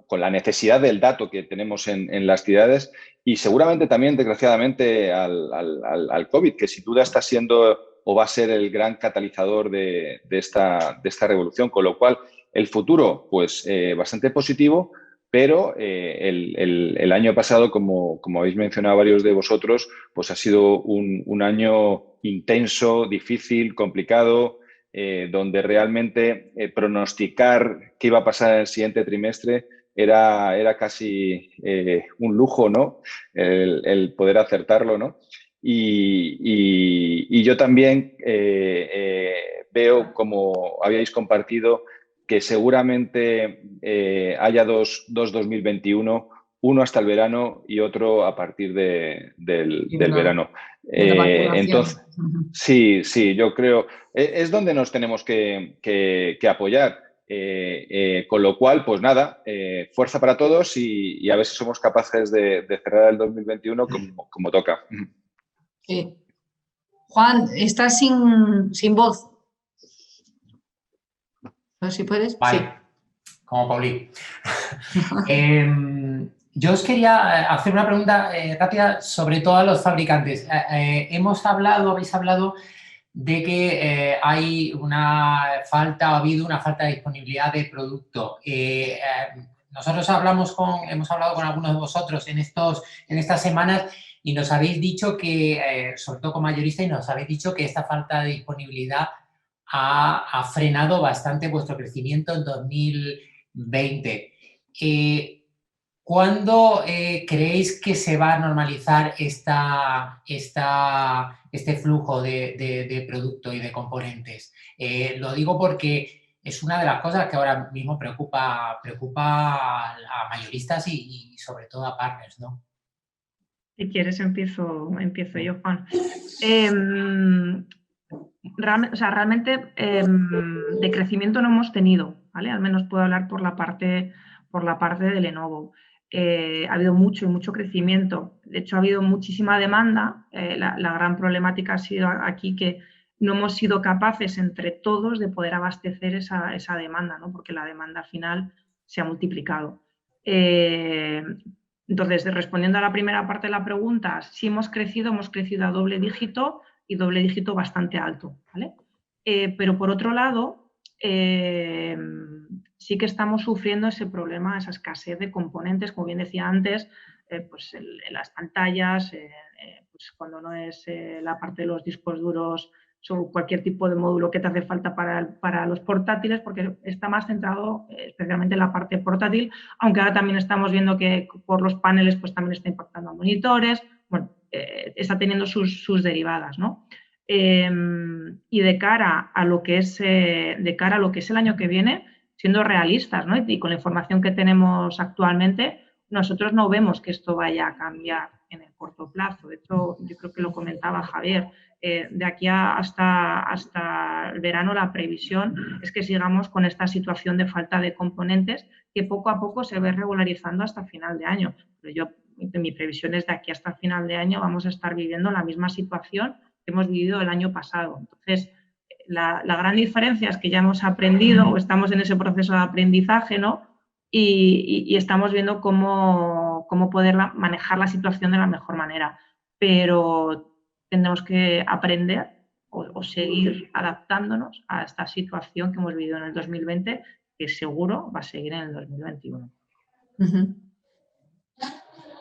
con la necesidad del dato que tenemos en las ciudades y seguramente también, desgraciadamente, al COVID, que sin duda está siendo o va a ser el gran catalizador de esta revolución, con lo cual el futuro, pues, bastante positivo. Pero el año pasado, como habéis mencionado varios de vosotros, pues ha sido un año intenso, difícil, complicado, donde realmente pronosticar qué iba a pasar en el siguiente trimestre era casi un lujo, ¿no? El poder acertarlo, ¿no? Y yo también veo, como habíais compartido, que seguramente haya dos 2021, uno hasta el verano y otro a partir del verano. Entonces, sí, yo creo, es donde nos tenemos que apoyar. Con lo cual, pues nada, fuerza para todos y a ver si somos capaces de cerrar el 2021 como toca. Sí. Juan, estás sin voz. A ver si puedes. Vale, sí. Como Paulí. Yo os quería hacer una pregunta rápida sobre todo a los fabricantes. Habéis hablado de que ha habido una falta de disponibilidad de producto. Nosotros hemos hablado con algunos de vosotros en estas semanas y nos habéis dicho que, sobre todo con mayoristas, nos habéis dicho que esta falta de disponibilidad ha frenado bastante vuestro crecimiento en 2020. ¿Cuándo creéis que se va a normalizar este flujo de producto y de componentes? Lo digo porque es una de las cosas que ahora mismo preocupa a mayoristas y sobre todo a partners, ¿no? Si quieres empiezo yo, Juan. Realmente de crecimiento no hemos tenido, ¿vale? Al menos puedo hablar por la parte de Lenovo. Ha habido mucho crecimiento. De hecho, ha habido muchísima demanda. La gran problemática ha sido aquí que no hemos sido capaces entre todos de poder abastecer esa demanda, ¿no? Porque la demanda final se ha multiplicado. Entonces, respondiendo a la primera parte de la pregunta, sí hemos crecido a doble dígito y doble dígito bastante alto, ¿vale? Pero por otro lado, sí que estamos sufriendo ese problema, esa escasez de componentes, como bien decía antes, pues en las pantallas, pues cuando no es la parte de los discos duros, o cualquier tipo de módulo que te hace falta para los portátiles, porque está más centrado especialmente en la parte portátil, aunque ahora también estamos viendo que por los paneles pues también está impactando a monitores, bueno, está teniendo sus derivadas, ¿no? Y de cara a lo que es el año que viene, siendo realistas, ¿no? Y con la información que tenemos actualmente, nosotros no vemos que esto vaya a cambiar en el corto plazo. De hecho, yo creo que lo comentaba Javier, de aquí hasta el verano la previsión es que sigamos con esta situación de falta de componentes que poco a poco se ve regularizando hasta final de año. Pero mi previsión es de aquí hasta final de año vamos a estar viviendo la misma situación que hemos vivido el año pasado. Entonces, la gran diferencia es que ya hemos aprendido o estamos en ese proceso de aprendizaje, ¿no? Y estamos viendo cómo poder manejar la situación de la mejor manera. Pero tendremos que aprender o seguir adaptándonos a esta situación que hemos vivido en el 2020, que seguro va a seguir en el 2021.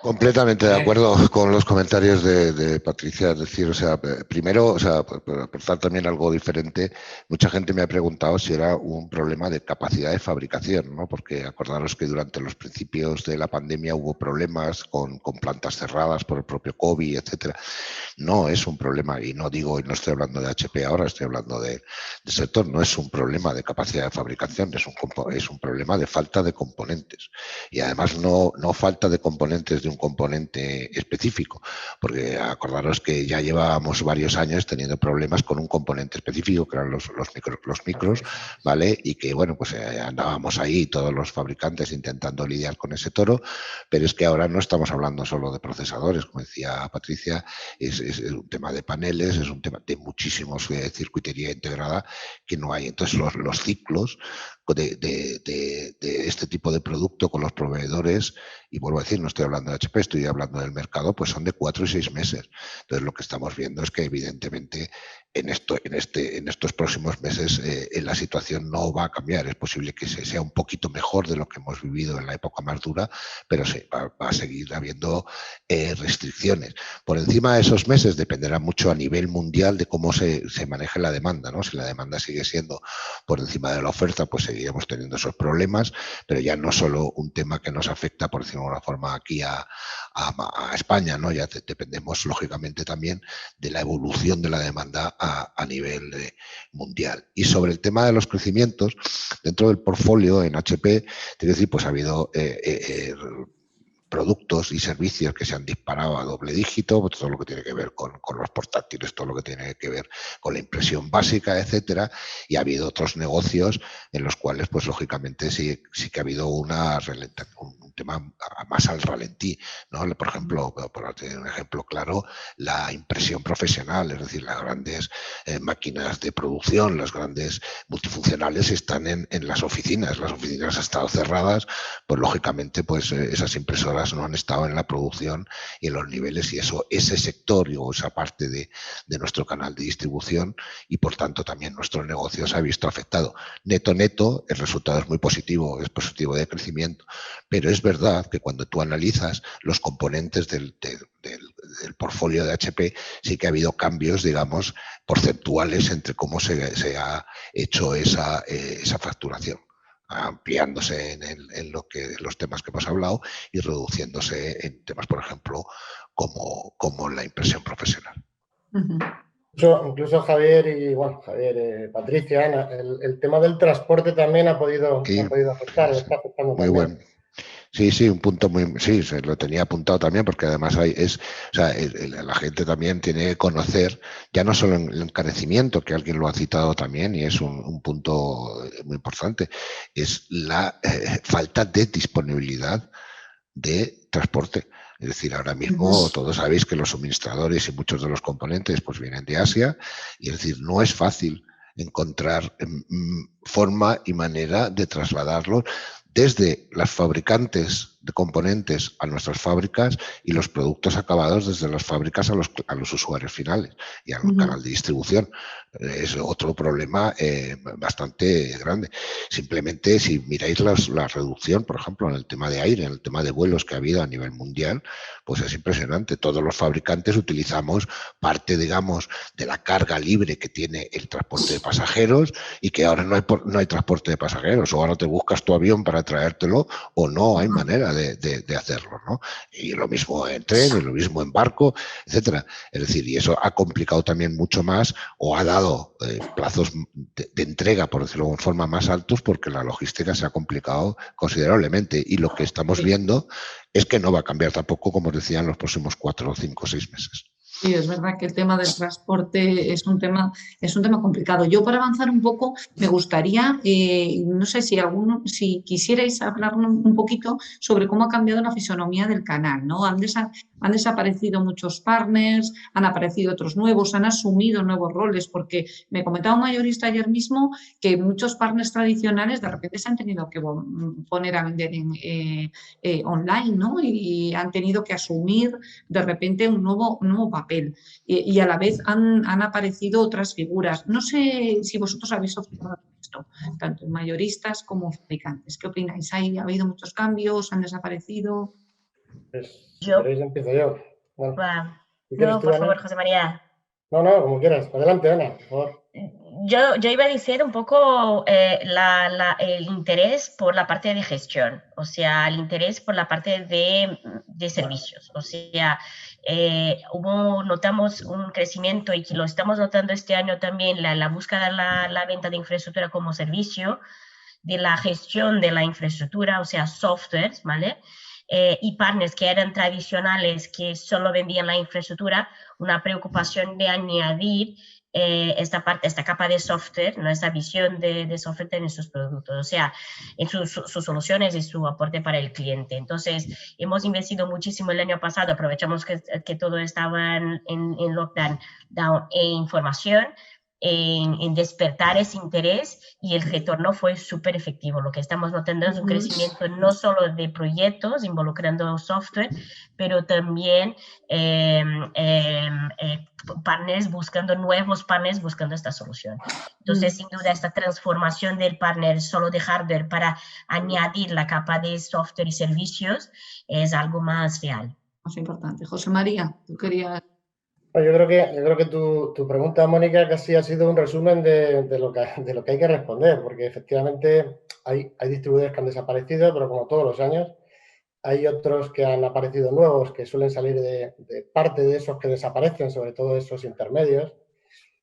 Completamente de acuerdo con los comentarios de Patricia. Es decir, o sea, primero, o sea, por aportar también algo diferente, mucha gente me ha preguntado si era un problema de capacidad de fabricación, ¿no? Porque acordaros que durante los principios de la pandemia hubo problemas con plantas cerradas por el propio COVID, etcétera. No es un problema, y no estoy hablando de HP ahora, estoy hablando del sector, no es un problema de capacidad de fabricación, es un problema de falta de componentes. Y además no falta de componentes de un componente específico, porque acordaros que ya llevábamos varios años teniendo problemas con un componente específico, que eran los micros, ¿vale? Y que, bueno, pues andábamos ahí todos los fabricantes intentando lidiar con ese toro, pero es que ahora no estamos hablando solo de procesadores, como decía Patricia, es un tema de paneles, es un tema de muchísimos circuitería integrada que no hay. Entonces los ciclos de este tipo de producto con los proveedores, y vuelvo a decir, no estoy hablando de HP, estoy hablando del mercado, pues son de 4 y 6 meses. Entonces lo que estamos viendo es que evidentemente en estos próximos meses la situación no va a cambiar. Es posible que sea un poquito mejor de lo que hemos vivido en la época más dura, pero sí, va a seguir habiendo restricciones. Por encima de esos meses dependerá mucho a nivel mundial de cómo se maneje la demanda, ¿no? Si la demanda sigue siendo por encima de la oferta, pues seguiremos teniendo esos problemas, pero ya no solo un tema que nos afecta, por decirlo de alguna forma, aquí a España, ¿no? Ya dependemos lógicamente también de la evolución de la demanda a nivel mundial. Y sobre el tema de los crecimientos, dentro del portfolio en HP, te quiero decir, pues ha habido productos y servicios que se han disparado a doble dígito, pues todo lo que tiene que ver con los portátiles, todo lo que tiene que ver con la impresión básica, etcétera, y ha habido otros negocios en los cuales, pues lógicamente sí que ha habido un tema más al ralentí, ¿no? Por ejemplo, por tener un ejemplo claro, la impresión profesional, es decir, las grandes máquinas de producción, las grandes multifuncionales están en las oficinas han estado cerradas, pues lógicamente pues esas impresoras no han estado en la producción y en los niveles, y ese sector o esa parte de nuestro canal de distribución y por tanto también nuestro negocio se ha visto afectado. Neto, el resultado es muy positivo, es positivo de crecimiento, pero es verdad que cuando tú analizas los componentes del portfolio de HP, sí que ha habido cambios, digamos, porcentuales entre cómo se ha hecho esa facturación, ampliándose en los temas que hemos hablado y reduciéndose en temas, por ejemplo, como la impresión profesional. Incluso Javier Patricia, Ana, el tema del transporte también ha podido afectar, está afectando muy también. Bueno. Sí, un punto sí, se lo tenía apuntado también, porque además la gente también tiene que conocer, ya no solo el encarecimiento, que alguien lo ha citado también, y es un punto muy importante, es la falta de disponibilidad de transporte. Es decir, ahora mismo todos sabéis que los suministradores y muchos de los componentes pues vienen de Asia, y es decir, no es fácil encontrar forma y manera de trasladarlos desde las fabricantes de componentes a nuestras fábricas y los productos acabados desde las fábricas a los usuarios finales y al canal de distribución. Es otro problema bastante grande. Simplemente si miráis la reducción, por ejemplo, en el tema de aire, en el tema de vuelos que ha habido a nivel mundial, pues es impresionante. Todos los fabricantes utilizamos parte, digamos, de la carga libre que tiene el transporte de pasajeros, y que ahora no hay transporte de pasajeros, o ahora te buscas tu avión para traértelo, o no hay manera de hacerlo, ¿no? Y lo mismo en tren, y lo mismo en barco, etcétera. Es decir, y eso ha complicado también mucho más, o ha dado plazos de entrega, por decirlo de forma, más altos, porque la logística se ha complicado considerablemente, y lo que estamos viendo es que no va a cambiar tampoco, como os decía, en los próximos 4, 5, 6 meses. Sí, es verdad que el tema del transporte es un tema complicado. Yo, para avanzar un poco, me gustaría, no sé si quisierais hablar un poquito sobre cómo ha cambiado la fisonomía del canal, ¿no? Han desaparecido muchos partners, han aparecido otros nuevos, han asumido nuevos roles, porque me comentaba un mayorista ayer mismo que muchos partners tradicionales de repente se han tenido que poner a vender online, ¿no? Y han tenido que asumir de repente un nuevo papel. Y a la vez han aparecido otras figuras. No sé si vosotros habéis observado esto, tanto mayoristas como fabricantes. ¿Qué opináis? ¿Ha habido muchos cambios? ¿Han desaparecido? Pues, Yo. si queréis, empiezo yo. Bueno, no, por favor, José María. No, como quieras. Adelante, Ana, por favor. Yo iba a decir un poco el interés por la parte de gestión, o sea, el interés por la parte de servicios. O sea, notamos un crecimiento y que lo estamos notando este año también, la búsqueda de la venta de infraestructura como servicio, de la gestión de la infraestructura, o sea, softwares, ¿vale? Y partners que eran tradicionales, que solo vendían la infraestructura, una preocupación de añadir esta capa de software, ¿no? Esta visión de software en sus productos, o sea, en sus soluciones y su aporte para el cliente. Entonces, hemos investido muchísimo el año pasado, aprovechamos que todo estaba en lockdown, información, en despertar ese interés, y el retorno fue súper efectivo. Lo que estamos notando es un crecimiento no solo de proyectos involucrando software, pero también partners buscando, nuevos partners buscando esta solución. Entonces, sin duda, esta transformación del partner solo de hardware para añadir la capa de software y servicios es algo más real. Más importante. José María, tú querías... Yo creo que tu pregunta, Mónica, casi ha sido un resumen de lo que hay que responder, porque efectivamente hay distribuidores que han desaparecido, pero como todos los años, hay otros que han aparecido nuevos, que suelen salir de parte de esos que desaparecen, sobre todo esos intermedios.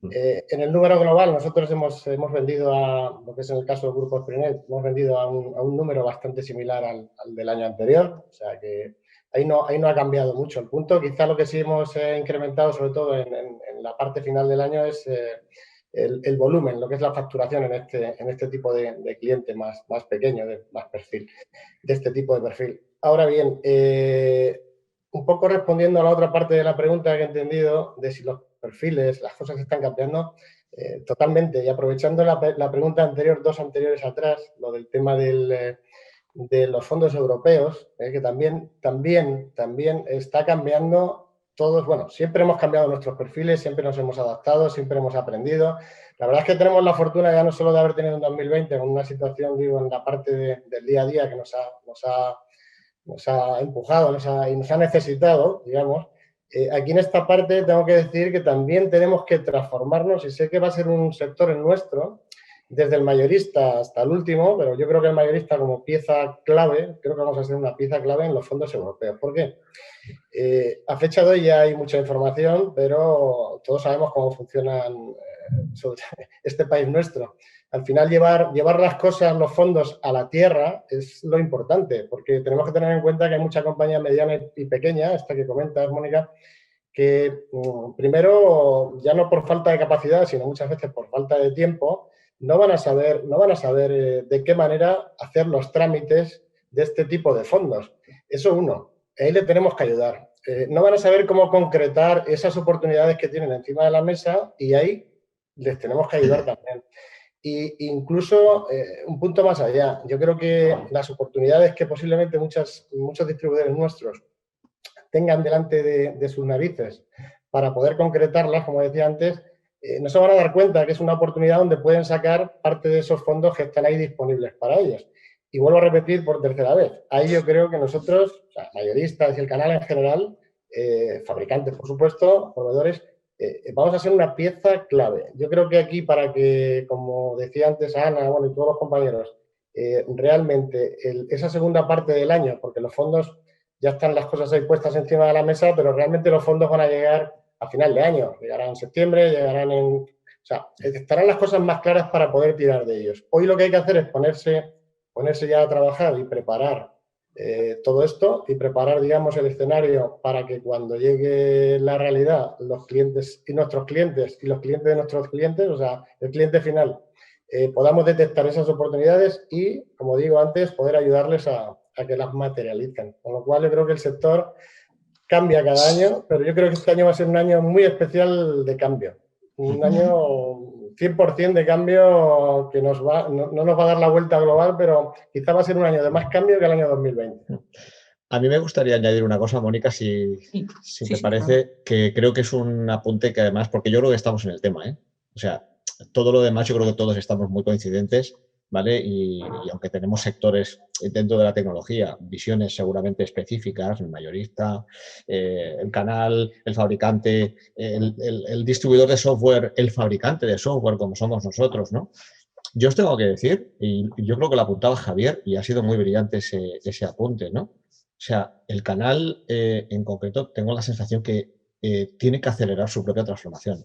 En el número global, nosotros hemos vendido a, lo que es en el caso del grupo Sprinet, hemos vendido a un número bastante similar al del año anterior, o sea que ahí no ha cambiado mucho el punto. Quizá lo que sí hemos incrementado, sobre todo en la parte final del año, es el volumen, lo que es la facturación en este tipo de cliente más pequeño, de más perfil, de este tipo de perfil. Ahora bien, un poco respondiendo a la otra parte de la pregunta que he entendido, de si los perfiles, las cosas están cambiando, totalmente. Y aprovechando la pregunta anterior, dos anteriores atrás, lo del tema de los fondos europeos, que también está cambiando todos. Bueno, siempre hemos cambiado nuestros perfiles, siempre nos hemos adaptado, siempre hemos aprendido. La verdad es que tenemos la fortuna ya no solo de haber tenido un 2020 con una situación, digo, en la parte del día a día que nos ha empujado y nos ha necesitado, digamos. Aquí en esta parte tengo que decir que también tenemos que transformarnos, y sé que va a ser un sector el nuestro, desde el mayorista hasta el último, pero yo creo que el mayorista como pieza clave, creo que vamos a ser una pieza clave en los fondos europeos. ¿Por qué? A fecha de hoy ya hay mucha información, pero todos sabemos cómo funcionan este país nuestro. Al final llevar las cosas, los fondos a la tierra es lo importante, porque tenemos que tener en cuenta que hay mucha compañía mediana y pequeña, esta que comentas, Mónica, que primero, ya no por falta de capacidad, sino muchas veces por falta de tiempo, no van a saber de qué manera hacer los trámites de este tipo de fondos. Eso uno, ahí le tenemos que ayudar. No van a saber cómo concretar esas oportunidades que tienen encima de la mesa, y ahí les tenemos que ayudar también. Y incluso un punto más allá, yo creo que las oportunidades que posiblemente muchos distribuidores nuestros tengan delante de sus narices para poder concretarlas, como decía antes, no se van a dar cuenta que es una oportunidad donde pueden sacar parte de esos fondos que están ahí disponibles para ellos. Y vuelvo a repetir por tercera vez, ahí yo creo que nosotros, o sea, mayoristas y el canal en general, fabricantes por supuesto, proveedores, vamos a ser una pieza clave. Yo creo que aquí, para que, como decía antes Ana, bueno, y todos los compañeros, realmente esa segunda parte del año, porque los fondos, ya están las cosas ahí puestas encima de la mesa, pero realmente los fondos van a llegar a final de año, llegarán en septiembre, o sea, estarán las cosas más claras para poder tirar de ellos. Hoy lo que hay que hacer es ponerse ya a trabajar y preparar todo esto, y preparar, digamos, el escenario para que cuando llegue la realidad, los clientes y nuestros clientes y los clientes de nuestros clientes, o sea, el cliente final, podamos detectar esas oportunidades y, como digo antes, poder ayudarles a que las materialicen. Con lo cual, yo creo que el sector cambia cada año, pero yo creo que este año va a ser un año muy especial de cambio. Un año 100% de cambio que no nos va a dar la vuelta global, pero quizá va a ser un año de más cambio que el año 2020. A mí me gustaría añadir una cosa, Mónica, si te parece, que creo que es un apunte que además, porque yo creo que estamos en el tema, ¿eh? O sea, todo lo demás yo creo que todos estamos muy coincidentes, ¿vale? Y aunque tenemos sectores dentro de la tecnología, visiones seguramente específicas, el mayorista, el canal, el fabricante, el distribuidor de software, el fabricante de software, como somos nosotros, ¿no? Yo os tengo que decir, y yo creo que lo apuntaba Javier, y ha sido muy brillante ese apunte, ¿no? O sea, el canal en concreto, tengo la sensación que tiene que acelerar su propia transformación,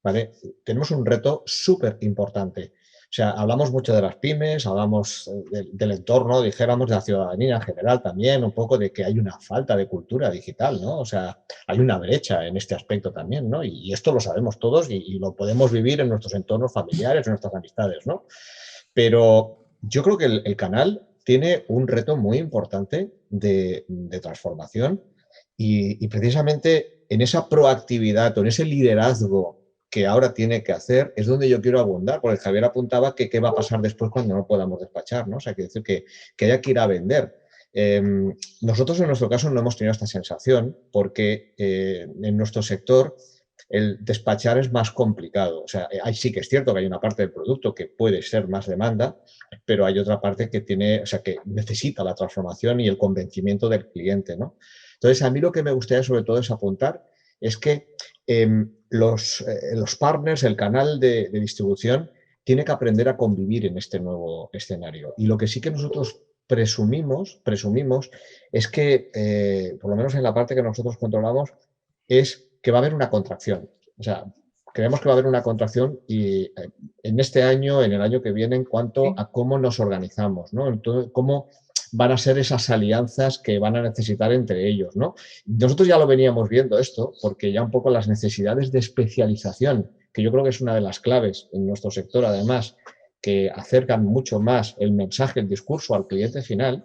¿vale? Tenemos un reto súper importante. O sea, hablamos mucho de las pymes, hablamos del entorno, dijéramos, de la ciudadanía en general también, un poco de que hay una falta de cultura digital, ¿no? O sea, hay una brecha en este aspecto también, ¿no? Y esto lo sabemos todos y lo podemos vivir en nuestros entornos familiares, en nuestras amistades, ¿no? Pero yo creo que el canal tiene un reto muy importante de transformación y precisamente en esa proactividad o en ese liderazgo que ahora tiene que hacer, es donde yo quiero abundar, porque Javier apuntaba que qué va a pasar después cuando no podamos despachar, ¿no? O sea, quiere decir que haya que ir a vender. Nosotros en nuestro caso no hemos tenido esta sensación porque en nuestro sector el despachar es más complicado. O sea, ahí sí que es cierto que hay una parte del producto que puede ser más demanda, pero hay otra parte que tiene, o sea, que necesita la transformación y el convencimiento del cliente, ¿no? Entonces, a mí lo que me gustaría sobre todo es apuntar es que los partners, el canal de distribución, tiene que aprender a convivir en este nuevo escenario. Y lo que sí que nosotros presumimos es que, por lo menos en la parte que nosotros controlamos, es que va a haber una contracción. O sea, creemos que va a haber una contracción y en este año, en el año que viene, en cuanto a cómo nos organizamos, ¿no? Entonces, cómo van a ser esas alianzas que van a necesitar entre ellos, ¿no? Nosotros ya lo veníamos viendo esto, porque ya un poco las necesidades de especialización, que yo creo que es una de las claves en nuestro sector, además, que acercan mucho más el mensaje, el discurso al cliente final,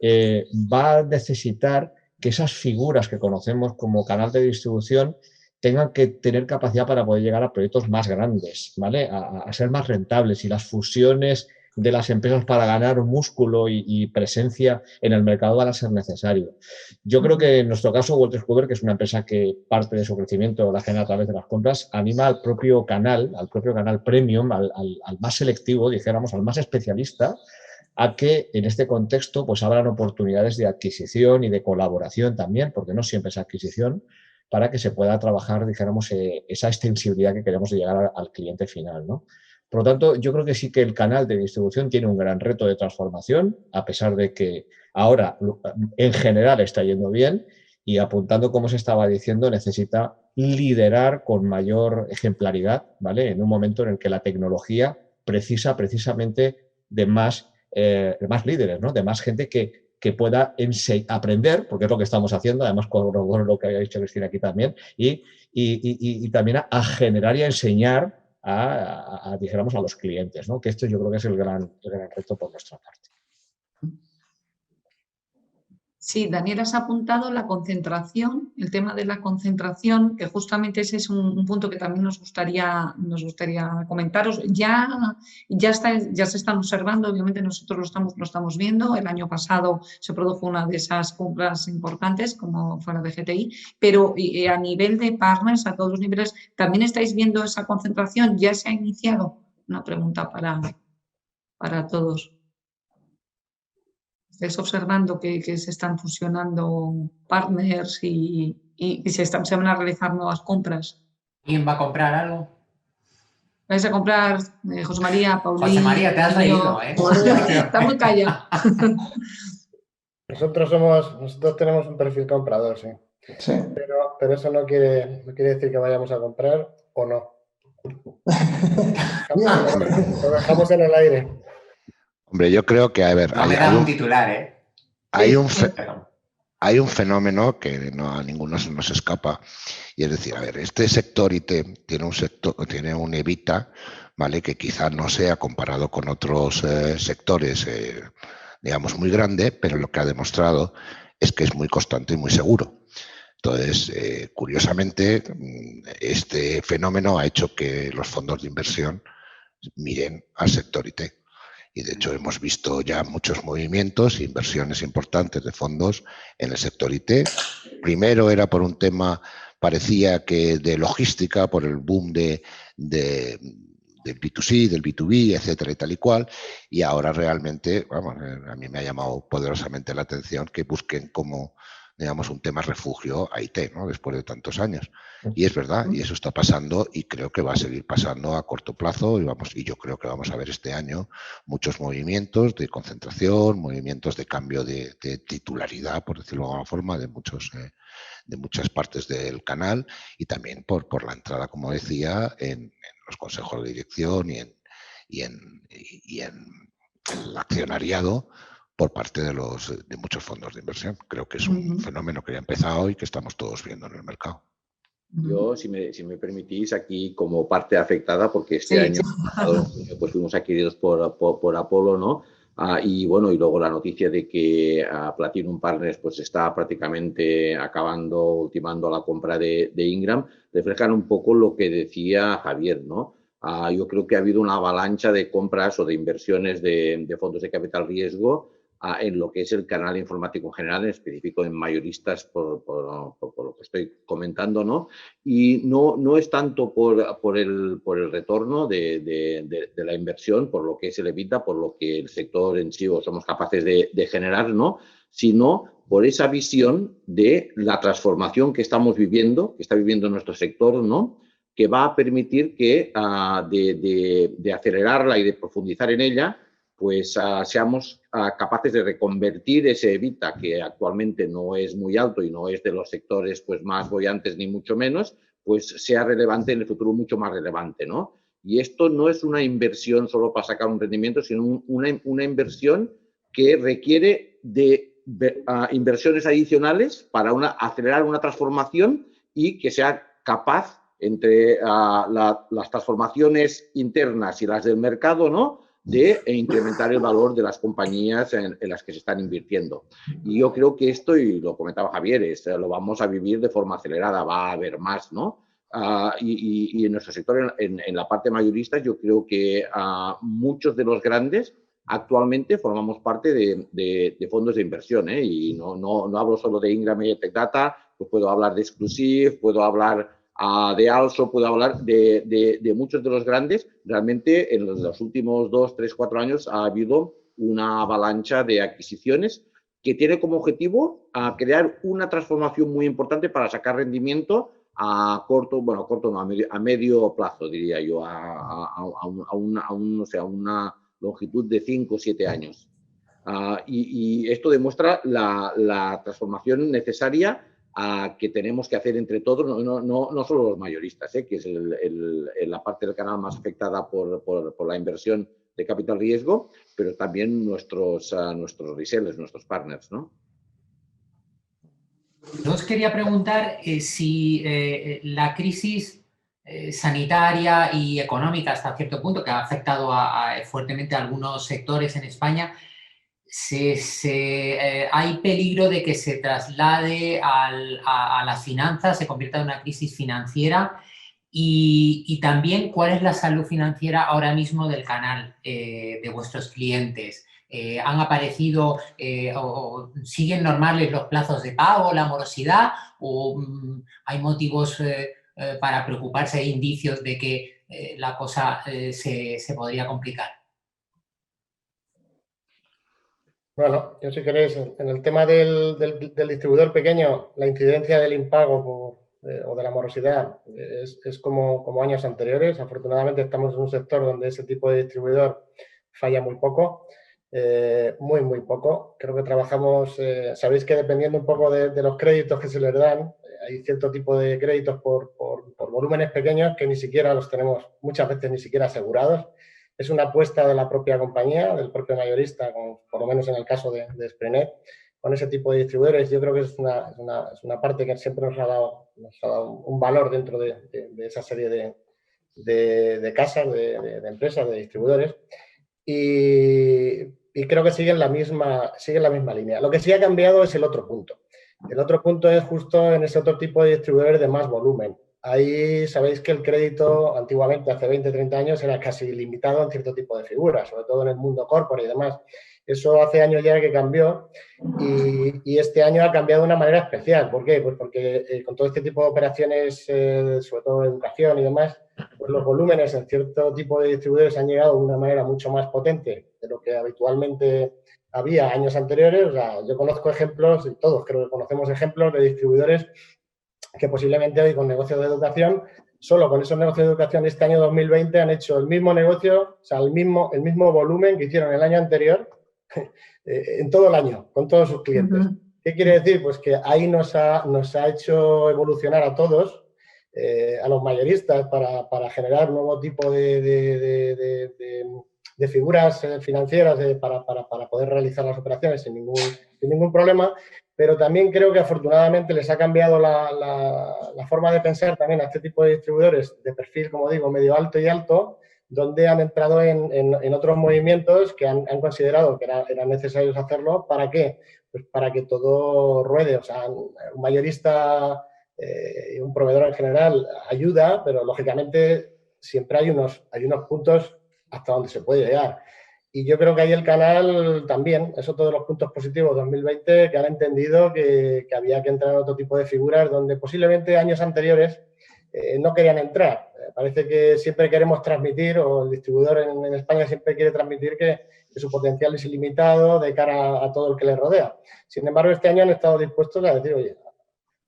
va a necesitar que esas figuras que conocemos como canal de distribución tengan que tener capacidad para poder llegar a proyectos más grandes, ¿vale? A ser más rentables y las fusiones de las empresas para ganar músculo y presencia en el mercado van a ser necesarios. Yo creo que en nuestro caso, Wolters Kluwer, que es una empresa que parte de su crecimiento la genera a través de las compras, anima al propio canal premium, al más selectivo, dijéramos, al más especialista, a que en este contexto pues abran oportunidades de adquisición y de colaboración también, porque no siempre es adquisición, para que se pueda trabajar, dijéramos, esa extensibilidad que queremos llegar al cliente final, ¿no? Por lo tanto, yo creo que sí que el canal de distribución tiene un gran reto de transformación, a pesar de que ahora en general está yendo bien y apuntando, como se estaba diciendo, necesita liderar con mayor ejemplaridad, ¿vale? En un momento en el que la tecnología precisa precisamente de más líderes, ¿no? De más gente que pueda aprender, porque es lo que estamos haciendo, además con lo que había dicho Cristina aquí también, y también a generar y a enseñar dijéramos, a los clientes, ¿no? Que esto yo creo que es el gran reto por nuestra parte. Sí, Daniel, has apuntado la concentración, el tema de la concentración, que justamente ese es un punto que también nos gustaría comentaros. Ya se están observando, obviamente nosotros lo estamos viendo. El año pasado se produjo una de esas compras importantes, como fue la de GTI, pero a nivel de partners, a todos los niveles, ¿también estáis viendo esa concentración? ¿Ya se ha iniciado? Una pregunta para todos. ¿Estáis observando que se están fusionando partners y se van a realizar nuevas compras? ¿Quién va a comprar algo? ¿Vais a comprar, José María, Paulín? José María, te has reído, ¿eh? Está muy callado. Nosotros tenemos un perfil comprador, sí. Pero eso no quiere decir que vayamos a comprar o no. Lo dejamos en el aire. Hombre, yo creo que, a ver... No me da un titular, ¿eh? Hay un fenómeno que a ninguno se nos escapa, y es decir, a ver, este sector IT tiene un EBITDA, ¿vale? Que quizá no sea comparado con otros sectores, digamos, muy grande, pero lo que ha demostrado es que es muy constante y muy seguro. Entonces, curiosamente, este fenómeno ha hecho que los fondos de inversión miren al sector IT. Y de hecho hemos visto ya muchos movimientos, inversiones importantes de fondos en el sector IT. Primero era por un tema, parecía que de logística, por el boom de del B2C, del B2B, etcétera y tal y cual. Y ahora realmente, vamos, a mí me ha llamado poderosamente la atención que busquen como, digamos, un tema refugio a IT, ¿no? Después de tantos años. Y es verdad, y eso está pasando y creo que va a seguir pasando a corto plazo y yo creo que vamos a ver este año muchos movimientos de concentración, movimientos de cambio de titularidad, por decirlo de alguna forma, de muchas partes del canal y también por la entrada, como decía, en los consejos de dirección y en el accionariado por parte de muchos fondos de inversión. Creo que es un fenómeno que ya ha empezado y que estamos todos viendo en el mercado. Yo, si me permitís, aquí como parte afectada, porque este año pues fuimos adquiridos por Apollo, ¿no? Y bueno, y luego la noticia de que Platinum Partners pues está prácticamente ultimando la compra de Ingram, reflejan un poco lo que decía Javier, ¿no? Yo creo que ha habido una avalancha de compras o de inversiones de fondos de capital riesgo en lo que es el canal informático en general, en específico en mayoristas, por lo que estoy comentando, ¿no? Y no es tanto por el retorno de la inversión, por lo que es el EBITDA, por lo que el sector en sí somos capaces de generar, ¿no? Sino por esa visión de la transformación que estamos viviendo, que está viviendo nuestro sector, ¿no? Que va a permitir que de acelerarla y de profundizar en ella, pues seamos capaces de reconvertir ese EBITDA, que actualmente no es muy alto y no es de los sectores pues más bollantes ni mucho menos, pues sea relevante en el futuro, mucho más relevante, ¿no? Y esto no es una inversión solo para sacar un rendimiento, sino una inversión que requiere de inversiones adicionales para acelerar una transformación y que sea capaz, entre las transformaciones internas y las del mercado, ¿no?, de incrementar el valor de las compañías en las que se están invirtiendo. Y yo creo que esto, y lo comentaba Javier, lo vamos a vivir de forma acelerada, va a haber más, ¿no? Y en nuestro sector, en la parte mayorista, yo creo que muchos de los grandes actualmente formamos parte de fondos de inversión, ¿eh? Y no hablo solo de Ingram y Tech Data, pues puedo hablar de Exclusive, puedo hablar de Also, puedo hablar de muchos de los grandes. Realmente en los últimos 2, 3, 4 años ha habido una avalancha de adquisiciones que tiene como objetivo crear una transformación muy importante para sacar rendimiento a a medio plazo, diría yo, una longitud de 5 o 7 años. Y esto demuestra la transformación necesaria que tenemos que hacer entre todos, no solo los mayoristas, que es la parte del canal más afectada por la inversión de capital riesgo, pero también nuestros resellers, nuestros partners, ¿no? Yo os quería preguntar si la crisis sanitaria y económica hasta cierto punto, que ha afectado fuertemente a algunos sectores en España, hay peligro de que se traslade a las finanzas, se convierta en una crisis financiera y también cuál es la salud financiera ahora mismo del canal de vuestros clientes. ¿Han aparecido o siguen normales los plazos de pago, la morosidad o hay motivos para preocuparse, hay indicios de que la cosa se podría complicar? Bueno, yo si queréis, en el tema del distribuidor pequeño, la incidencia del impago o de la morosidad es como años anteriores. Afortunadamente estamos en un sector donde ese tipo de distribuidor falla muy poco, muy poco. Creo que trabajamos, sabéis que dependiendo un poco de los créditos que se les dan, hay cierto tipo de créditos por volúmenes pequeños que ni siquiera los tenemos, muchas veces ni siquiera asegurados. Es una apuesta de la propia compañía, del propio mayorista, por lo menos en el caso de Sprenet, con ese tipo de distribuidores. Yo creo que es una parte que siempre nos ha dado un valor dentro de esa serie de casas, de empresas, de distribuidores. Y creo que siguen la misma línea. Lo que sí ha cambiado es el otro punto. El otro punto es justo en ese otro tipo de distribuidores de más volumen. Ahí sabéis que el crédito antiguamente, hace 20, 30 años, era casi limitado en cierto tipo de figuras, sobre todo en el mundo corporate y demás. Eso hace años ya que cambió y este año ha cambiado de una manera especial. ¿Por qué? Pues porque con todo este tipo de operaciones, sobre todo educación y demás, pues los volúmenes en cierto tipo de distribuidores han llegado de una manera mucho más potente de lo que habitualmente había años anteriores. O sea, yo conozco ejemplos, y todos creo que conocemos ejemplos de distribuidores que posiblemente hoy con negocios de educación, solo con esos negocios de educación este año 2020 han hecho el mismo negocio, o sea, el mismo volumen que hicieron el año anterior en todo el año, con todos sus clientes. ¿Qué quiere decir? Pues que ahí nos ha hecho evolucionar a todos, a los mayoristas, para generar un nuevo tipo de figuras financieras para poder realizar las operaciones sin ningún problema, pero también creo que afortunadamente les ha cambiado la forma de pensar también a este tipo de distribuidores de perfil, como digo, medio alto y alto, donde han entrado en otros movimientos que han considerado que eran necesarios hacerlo. ¿Para qué? Pues para que todo ruede. O sea, un mayorista y un proveedor en general ayuda, pero lógicamente siempre hay unos puntos hasta donde se puede llegar. Y yo creo que ahí el canal también, es otro de los puntos positivos 2020, que han entendido que había que entrar en otro tipo de figuras donde posiblemente años anteriores no querían entrar. Parece que siempre queremos transmitir, o el distribuidor en España siempre quiere transmitir que su potencial es ilimitado de cara a todo el que le rodea. Sin embargo, este año han estado dispuestos a decir, oye,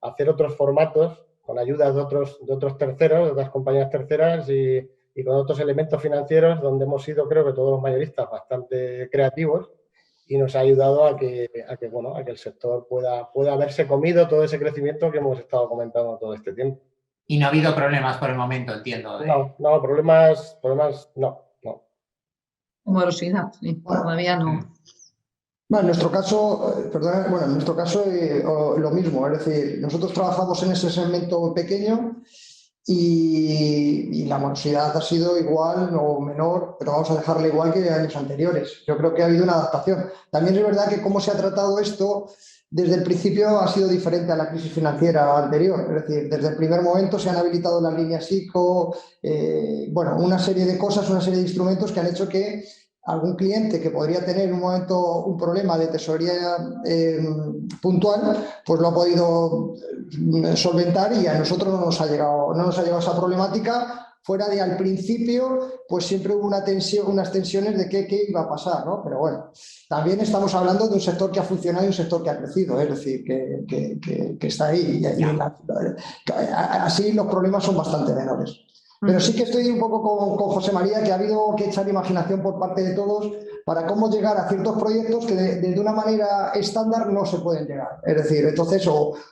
a hacer otros formatos con ayuda de otros terceros, de otras compañías terceras y con otros elementos financieros, donde hemos sido, creo que todos los mayoristas, bastante creativos, y nos ha ayudado a que el sector pueda haberse comido todo ese crecimiento que hemos estado comentando todo este tiempo. Y no ha habido problemas por el momento, entiendo. No, problemas no. Morosidad, sí, todavía no. Bueno, en nuestro caso, lo mismo, es decir, nosotros trabajamos en ese segmento pequeño y la morosidad ha sido igual o menor, pero vamos a dejarla igual que años anteriores. Yo creo que ha habido una adaptación. También es verdad que cómo se ha tratado esto desde el principio ha sido diferente a la crisis financiera anterior. Es decir, desde el primer momento se han habilitado las líneas ICO, una serie de cosas, una serie de instrumentos que han hecho que algún cliente que podría tener en un momento un problema de tesorería puntual, pues lo ha podido solventar y a nosotros no nos ha llegado esa problemática, fuera de al principio pues siempre hubo unas tensiones de qué iba a pasar, ¿no? Pero bueno, también estamos hablando de un sector que ha funcionado y un sector que ha crecido, es decir, que está ahí así los problemas son bastante menores. Pero sí que estoy un poco con José María, que ha habido que echar imaginación por parte de todos para cómo llegar a ciertos proyectos que de una manera estándar no se pueden llegar. Es decir, entonces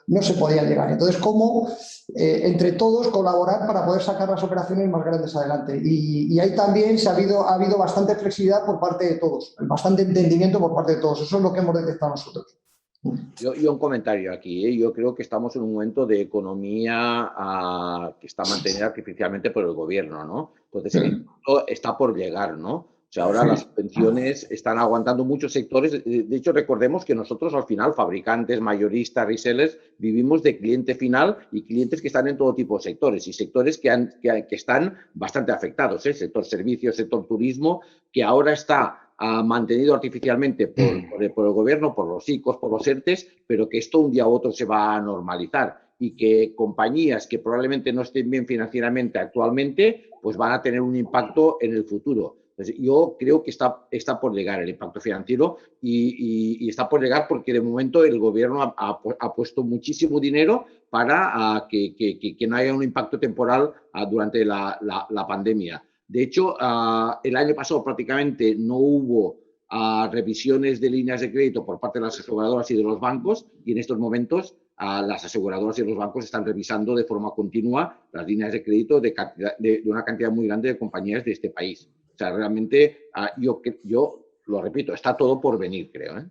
no se podían llegar. Entonces, cómo entre todos colaborar para poder sacar las operaciones más grandes adelante. Y ahí también ha habido bastante flexibilidad por parte de todos, bastante entendimiento por parte de todos. Eso es lo que hemos detectado nosotros. Yo un comentario aquí. Yo creo que estamos en un momento de economía que está mantenida artificialmente por el gobierno, ¿no? Entonces, esto está por llegar, ¿no? O sea, ahora las pensiones están aguantando muchos sectores. De hecho, recordemos que nosotros al final, fabricantes, mayoristas, resellers, vivimos de cliente final y clientes que están en todo tipo de sectores y sectores que están bastante afectados. Sector servicios, sector turismo, que ahora está mantenido artificialmente por el gobierno, por los ICOs, por los ERTES, pero que esto un día u otro se va a normalizar y que compañías que probablemente no estén bien financieramente actualmente, pues van a tener un impacto en el futuro. Entonces, yo creo que está por llegar el impacto financiero y está por llegar porque de momento el gobierno ha puesto muchísimo dinero para que no haya un impacto temporal durante la pandemia. De hecho, el año pasado prácticamente no hubo revisiones de líneas de crédito por parte de las aseguradoras y de los bancos y en estos momentos las aseguradoras y los bancos están revisando de forma continua las líneas de crédito de una cantidad muy grande de compañías de este país. O sea, realmente yo lo repito, está todo por venir, creo.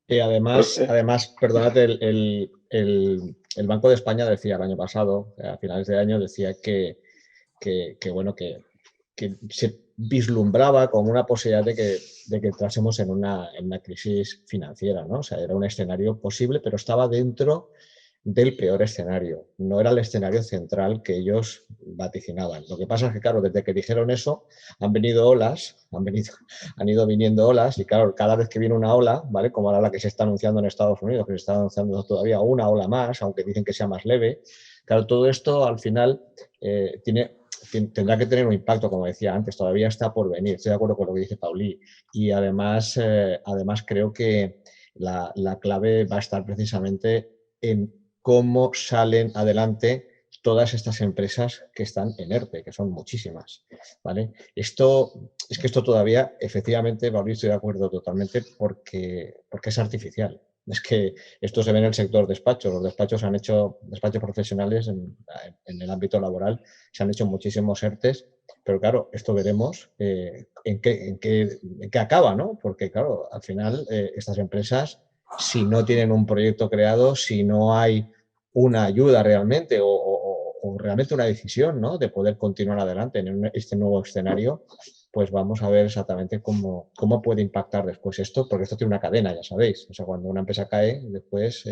Y además, perdonad, el Banco de España decía el año pasado, a finales de año, decía que se vislumbraba como una posibilidad de que entrásemos en una crisis financiera, ¿no? O sea, era un escenario posible, pero estaba dentro del peor escenario. No era el escenario central que ellos vaticinaban. Lo que pasa es que, claro, desde que dijeron eso, han venido olas, han ido viniendo olas y, claro, cada vez que viene una ola, ¿vale? Como ahora la que se está anunciando en Estados Unidos, que se está anunciando todavía una ola más, aunque dicen que sea más leve, claro, todo esto al final tendrá que tener un impacto, como decía antes, todavía está por venir. Estoy de acuerdo con lo que dice Paulí. Y además creo que la clave va a estar precisamente en cómo salen adelante todas estas empresas que están en ERTE, que son muchísimas, ¿vale? Esto todavía, efectivamente, Paulí, estoy de acuerdo totalmente porque es artificial. Es que esto se ve en el sector despacho. Los despachos despachos profesionales en el ámbito laboral, se han hecho muchísimos ERTEs, pero claro, esto veremos en qué acaba, ¿no? Porque claro, al final estas empresas, si no tienen un proyecto creado, si no hay una ayuda realmente o realmente una decisión, ¿no?, de poder continuar adelante en este nuevo escenario, pues vamos a ver exactamente cómo puede impactar después esto, porque esto tiene una cadena, ya sabéis. O sea, cuando una empresa cae, después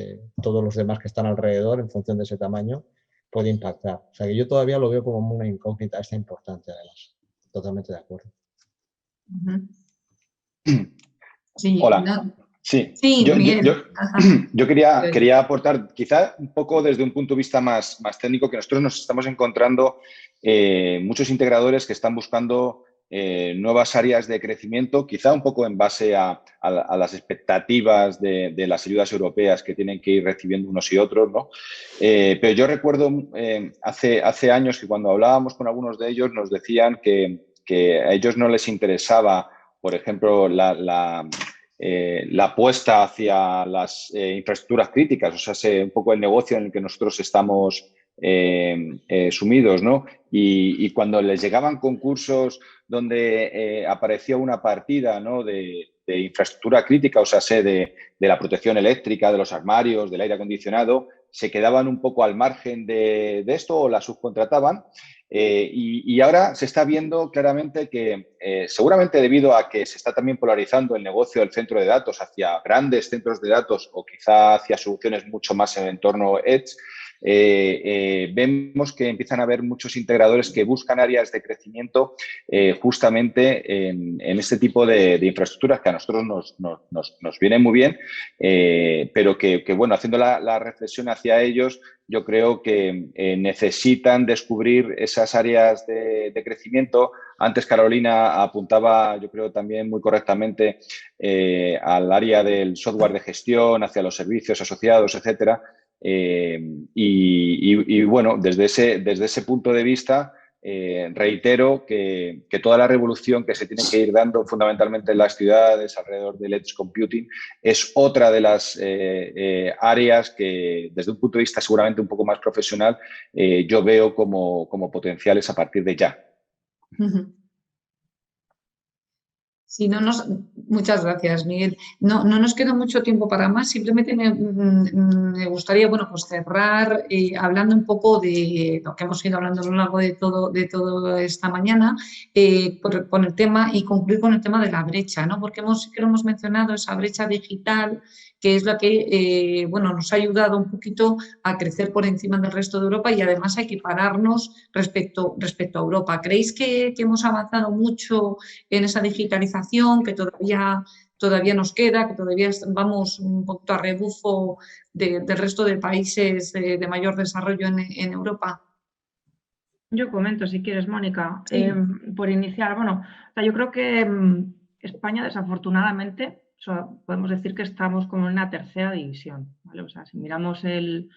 todos los demás que están alrededor, en función de ese tamaño, puede impactar. O sea, que yo todavía lo veo como una incógnita esta importante, además. Totalmente de acuerdo. Sí, hola. No. Sí, sí yo quería aportar quizá un poco desde un punto de vista más técnico, que nosotros nos estamos encontrando muchos integradores que están buscando nuevas áreas de crecimiento, quizá un poco en base a las expectativas de las ayudas europeas que tienen que ir recibiendo unos y otros, ¿no? Pero yo recuerdo hace años que cuando hablábamos con algunos de ellos nos decían que a ellos no les interesaba, por ejemplo, la apuesta hacia las infraestructuras críticas, o sea, un poco el negocio en el que nosotros estamos sumidos, ¿no? Y cuando les llegaban concursos donde aparecía una partida, ¿no?, de infraestructura crítica, o sea, de la protección eléctrica, de los armarios, del aire acondicionado, se quedaban un poco al margen de esto o la subcontrataban. Y ahora se está viendo claramente que seguramente debido a que se está también polarizando el negocio del centro de datos hacia grandes centros de datos o quizá hacia soluciones mucho más en entorno Edge, vemos que empiezan a haber muchos integradores que buscan áreas de crecimiento justamente en este tipo de infraestructuras que a nosotros nos vienen muy bien, pero que bueno, haciendo la reflexión hacia ellos, yo creo que necesitan descubrir esas áreas de crecimiento. Antes Carolina apuntaba, yo creo también muy correctamente, al área del software de gestión, hacia los servicios asociados, etcétera. Y bueno, desde ese punto de vista, reitero que toda la revolución que se tiene que ir dando fundamentalmente en las ciudades alrededor del Edge Computing es otra de las áreas que desde un punto de vista seguramente un poco más profesional yo veo como potenciales a partir de ya. Sí, muchas gracias, Miguel. No nos queda mucho tiempo para más. Simplemente me gustaría, bueno, pues cerrar hablando un poco de lo que hemos ido hablando a lo largo de todo esta mañana, con el tema y concluir con el tema de la brecha, ¿no? Porque hemos mencionado esa brecha digital, que es la que bueno, nos ha ayudado un poquito a crecer por encima del resto de Europa y además a equipararnos respecto a Europa. ¿Creéis que hemos avanzado mucho en esa digitalización, que todavía nos queda, que todavía vamos un poquito a rebufo del resto de países de mayor desarrollo en Europa? Yo comento, si quieres, Mónica, sí. Por iniciar. Bueno, o sea, yo creo que España, desafortunadamente, o sea, podemos decir que estamos como en una tercera división, ¿vale? O sea, si miramos el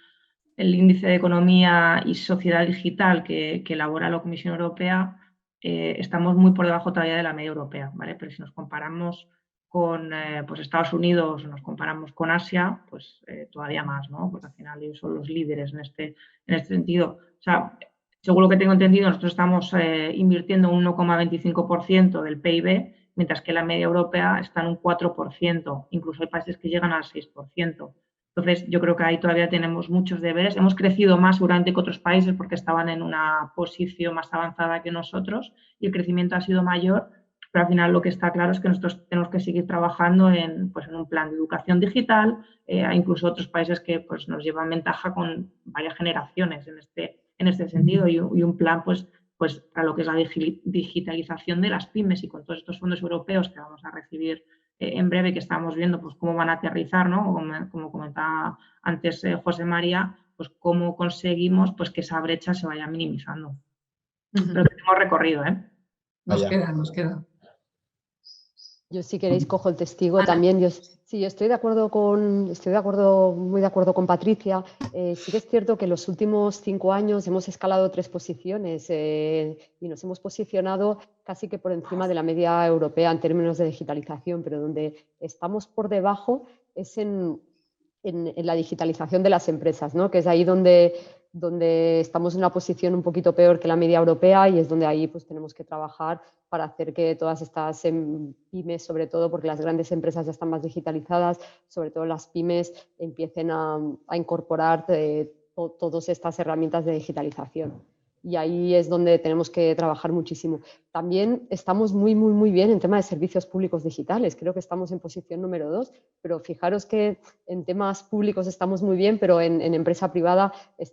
índice de economía y sociedad digital que elabora la Comisión Europea, estamos muy por debajo todavía de la media europea, ¿vale? Pero si nos comparamos con pues Estados Unidos, nos comparamos con Asia, pues todavía más, ¿no? Porque al final ellos son los líderes en este sentido. O sea, según lo que tengo entendido, nosotros estamos invirtiendo un 1,25% del PIB, mientras que la media europea está en un 4%, incluso hay países que llegan al 6%. Entonces, yo creo que ahí todavía tenemos muchos deberes. Hemos crecido más seguramente que otros países porque estaban en una posición más avanzada que nosotros y el crecimiento ha sido mayor, Pero al final lo que está claro es que nosotros tenemos que seguir trabajando en un plan de educación digital. Hay incluso otros países que pues, nos llevan ventaja con varias generaciones en este sentido y un plan pues para lo que es la digitalización de las pymes y con todos estos fondos europeos que vamos a recibir en breve, que estamos viendo pues cómo van a aterrizar, ¿no? Como comentaba antes José María, pues cómo conseguimos pues que esa brecha se vaya minimizando. Pero tenemos recorrido, ¿eh? Nos queda. Yo, si queréis, cojo el testigo también. Yo estoy muy de acuerdo con Patricia. Sí que es cierto que en los últimos 5 años hemos escalado 3 posiciones y nos hemos posicionado casi que por encima de la media europea en términos de digitalización, pero donde estamos por debajo es en la digitalización de las empresas, ¿no? Que es ahí donde estamos en una posición un poquito peor que la media europea y es donde ahí pues tenemos que trabajar para hacer que todas estas pymes, sobre todo porque las grandes empresas ya están más digitalizadas, sobre todo las pymes empiecen a incorporar todas estas herramientas de digitalización. Y ahí es donde tenemos que trabajar muchísimo. También estamos muy, muy, muy bien en tema de servicios públicos digitales. Creo que estamos en posición número 2, pero fijaros que en temas públicos estamos muy bien, pero en empresa privada es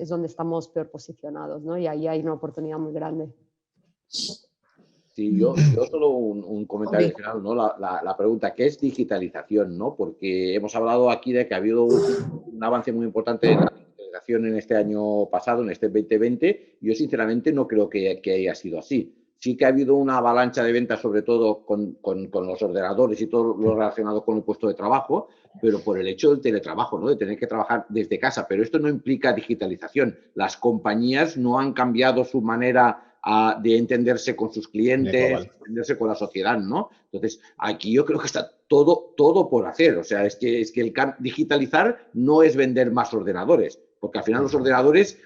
donde estamos peor posicionados, ¿no? Y ahí hay una oportunidad muy grande. Sí, yo solo un comentario final, ¿no? La pregunta, ¿qué es digitalización, no? Porque hemos hablado aquí de que ha habido un avance muy importante en la digitalización en este año pasado, en este 2020. Yo, sinceramente, no creo que haya sido así. Sí que ha habido una avalancha de ventas, sobre todo con los ordenadores y todo lo relacionado con el puesto de trabajo, pero por el hecho del teletrabajo, ¿no? De tener que trabajar desde casa. Pero esto no implica digitalización. Las compañías no han cambiado su manera de entenderse con sus clientes, de entenderse con la sociedad, ¿no? Entonces, aquí yo creo que está todo por hacer. O sea, es que digitalizar no es vender más ordenadores, porque al final los ordenadores,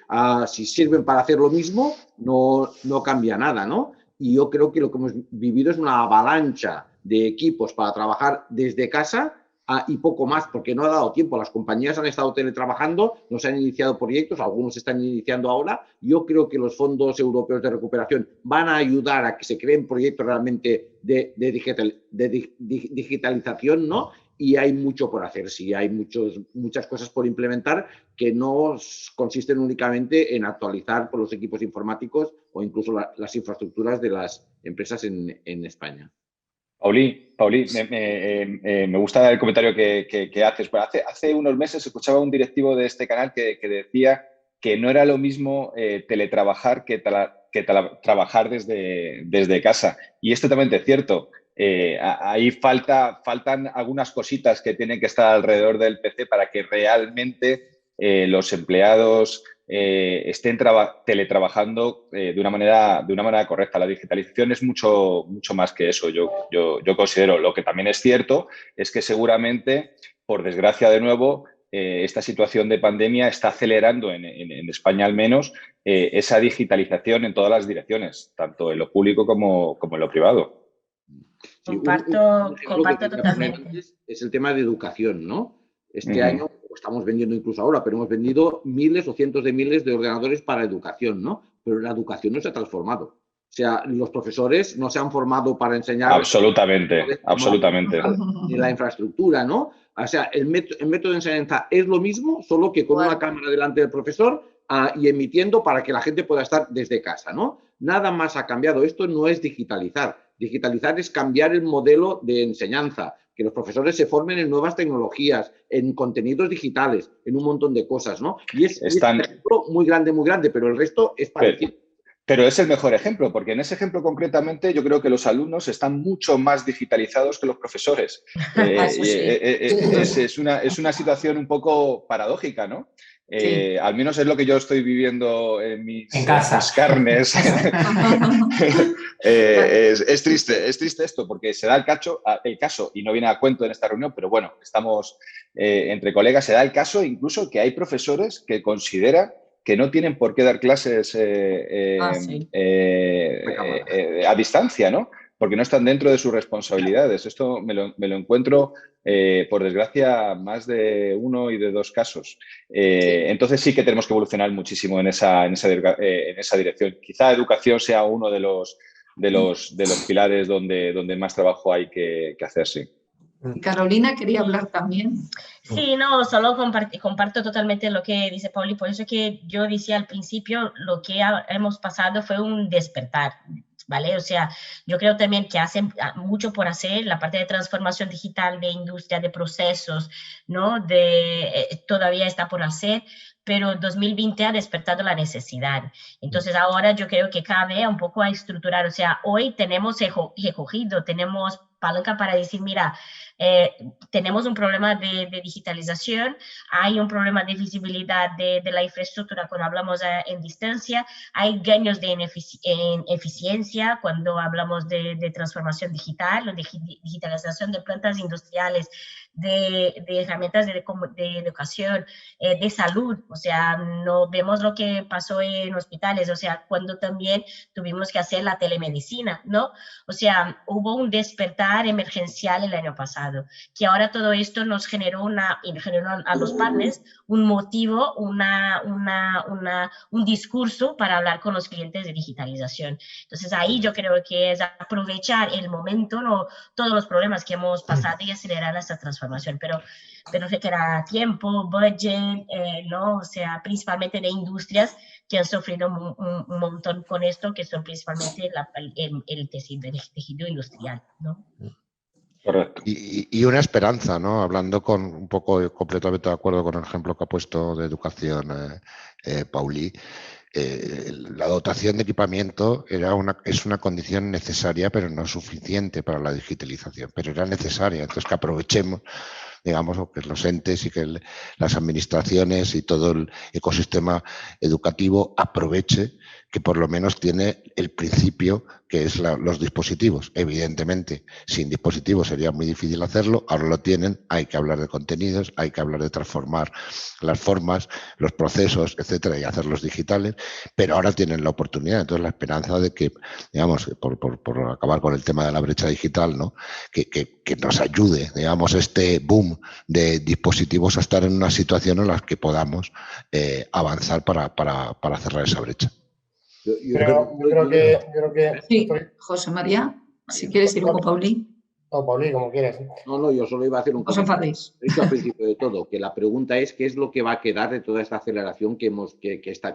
si sirven para hacer lo mismo, no cambia nada, ¿no? Y yo creo que lo que hemos vivido es una avalancha de equipos para trabajar desde casa y poco más, porque no ha dado tiempo. Las compañías han estado teletrabajando, nos han iniciado proyectos, algunos se están iniciando ahora. Yo creo que los fondos europeos de recuperación van a ayudar a que se creen proyectos realmente de digitalización, ¿no? Y hay mucho por hacer, sí, hay muchas cosas por implementar que no consisten únicamente en actualizar por los equipos informáticos o incluso las infraestructuras de las empresas en España. Pauli, me gusta el comentario que haces. Bueno, hace unos meses escuchaba a un directivo de este canal que decía que no era lo mismo teletrabajar que trabajar desde casa. Y es totalmente cierto. Ahí faltan algunas cositas que tienen que estar alrededor del PC para que realmente los empleados estén teletrabajando de una manera correcta. La digitalización es mucho más que eso, yo considero. Lo que también es cierto es que seguramente, por desgracia de nuevo, esta situación de pandemia está acelerando, en España al menos, esa digitalización en todas las direcciones, tanto en lo público como en lo privado. Sí, comparto totalmente. Es el tema de educación, ¿no? Este año estamos vendiendo incluso ahora, pero hemos vendido miles o cientos de miles de ordenadores para educación, ¿no? Pero la educación no se ha transformado. O sea, los profesores no se han formado para enseñar. Absolutamente. Ni la infraestructura, ¿no? O sea, el método de enseñanza es lo mismo, solo que con una cámara delante del profesor y emitiendo para que la gente pueda estar desde casa, ¿no? Nada más ha cambiado. Esto no es digitalizar. Digitalizar es cambiar el modelo de enseñanza, que los profesores se formen en nuevas tecnologías, en contenidos digitales, en un montón de cosas, ¿no? Y es un ejemplo muy grande, pero el resto es parecido. Pero es el mejor ejemplo, porque en ese ejemplo concretamente yo creo que los alumnos están mucho más digitalizados que los profesores. Es una situación un poco paradójica, ¿no? Sí. Al menos es lo que yo estoy viviendo en mis carnes. Es triste esto, porque se da el caso, y no viene a cuento en esta reunión, pero bueno, estamos entre colegas, se da el caso incluso que hay profesores que consideran que no tienen por qué dar clases a distancia, ¿no? Porque no están dentro de sus responsabilidades. Esto me lo encuentro, por desgracia, más de uno y de dos casos. Entonces sí que tenemos que evolucionar muchísimo en esa dirección. Quizá educación sea uno de los los pilares donde más trabajo hay que hacer, sí. Carolina quería hablar también. Sí, no, solo comparto totalmente lo que dice Pauli, por eso que yo decía al principio, lo que hemos pasado fue un despertar, ¿vale? O sea, yo creo también que hace mucho por hacer, la parte de transformación digital, de industria, de procesos, ¿no? Todavía está por hacer, pero 2020 ha despertado la necesidad. Entonces ahora yo creo que cabe un poco a estructurar, o sea, hoy tenemos recogido, tenemos palanca para decir, mira, tenemos un problema de digitalización, hay un problema de visibilidad de la infraestructura cuando hablamos en distancia, hay gaños en eficiencia cuando hablamos de transformación digital o de digitalización de plantas industriales, de herramientas de educación, de salud, o sea, no vemos lo que pasó en hospitales, o sea, cuando también tuvimos que hacer la telemedicina, ¿no? O sea, hubo un despertar emergencial el año pasado, que ahora todo esto nos generó a los partners un motivo, un discurso para hablar con los clientes de digitalización. Entonces ahí yo creo que es aprovechar el momento, ¿no? Todos los problemas que hemos pasado y acelerar esta transformación, pero requiere tiempo, budget, ¿no? O sea, principalmente de industrias que han sufrido un montón con esto, que son principalmente el tejido industrial, ¿no? Correcto. Y una esperanza, ¿no? Hablando un poco completamente de acuerdo con el ejemplo que ha puesto de educación Pauli, la dotación de equipamiento es una condición necesaria, pero no suficiente para la digitalización, pero era necesaria. Entonces, que aprovechemos, digamos, que los entes y que las administraciones y todo el ecosistema educativo aproveche que por lo menos tiene el principio, que es los dispositivos. Evidentemente, sin dispositivos sería muy difícil hacerlo, ahora lo tienen, hay que hablar de contenidos, hay que hablar de transformar las formas, los procesos, etcétera, y hacerlos digitales, pero ahora tienen la oportunidad. Entonces, la esperanza de que, digamos, por acabar con el tema de la brecha digital, ¿no? Que nos ayude, digamos, este boom de dispositivos a estar en una situación en la que podamos avanzar para cerrar esa brecha. Yo creo que... Sí, José María, si quieres ir con Pauli. O Pauli, como quieras. No, yo solo iba a hacer un comentario. No os enfadéis. He dicho al principio de todo, que la pregunta es qué es lo que va a quedar de toda esta aceleración que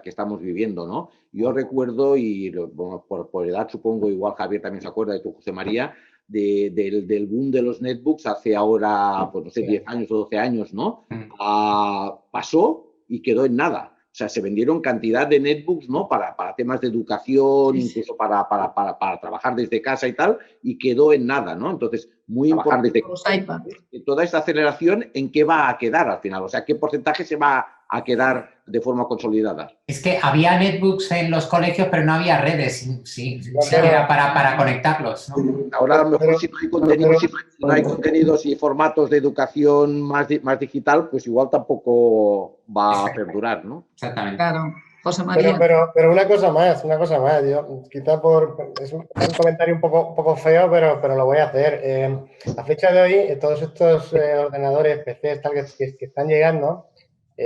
estamos viviendo, ¿no? Yo recuerdo, y bueno, por edad supongo, igual Javier también se acuerda de tu, José María, del boom de los netbooks hace ahora, pues no sé, 10 años o 12 años, ¿no? Pasó y quedó en nada. O sea, se vendieron cantidad de netbooks, ¿no? Para temas de educación, incluso para trabajar desde casa y tal, y quedó en nada, ¿no? Entonces, muy importante. Toda esta aceleración, ¿en qué va a quedar al final? O sea, ¿qué porcentaje se va a quedar de forma consolidada? Es que había netbooks en los colegios, pero no había redes, siquiera para conectarlos, ¿no? Ahora, a lo mejor, si no hay contenidos y formatos de educación más digital, pues igual tampoco va a perdurar, ¿no? Exactamente. Claro, José María. Pero una cosa más. Yo, quizá es un comentario un poco feo, pero lo voy a hacer. A fecha de hoy, todos estos ordenadores, PCs, tal, que están llegando,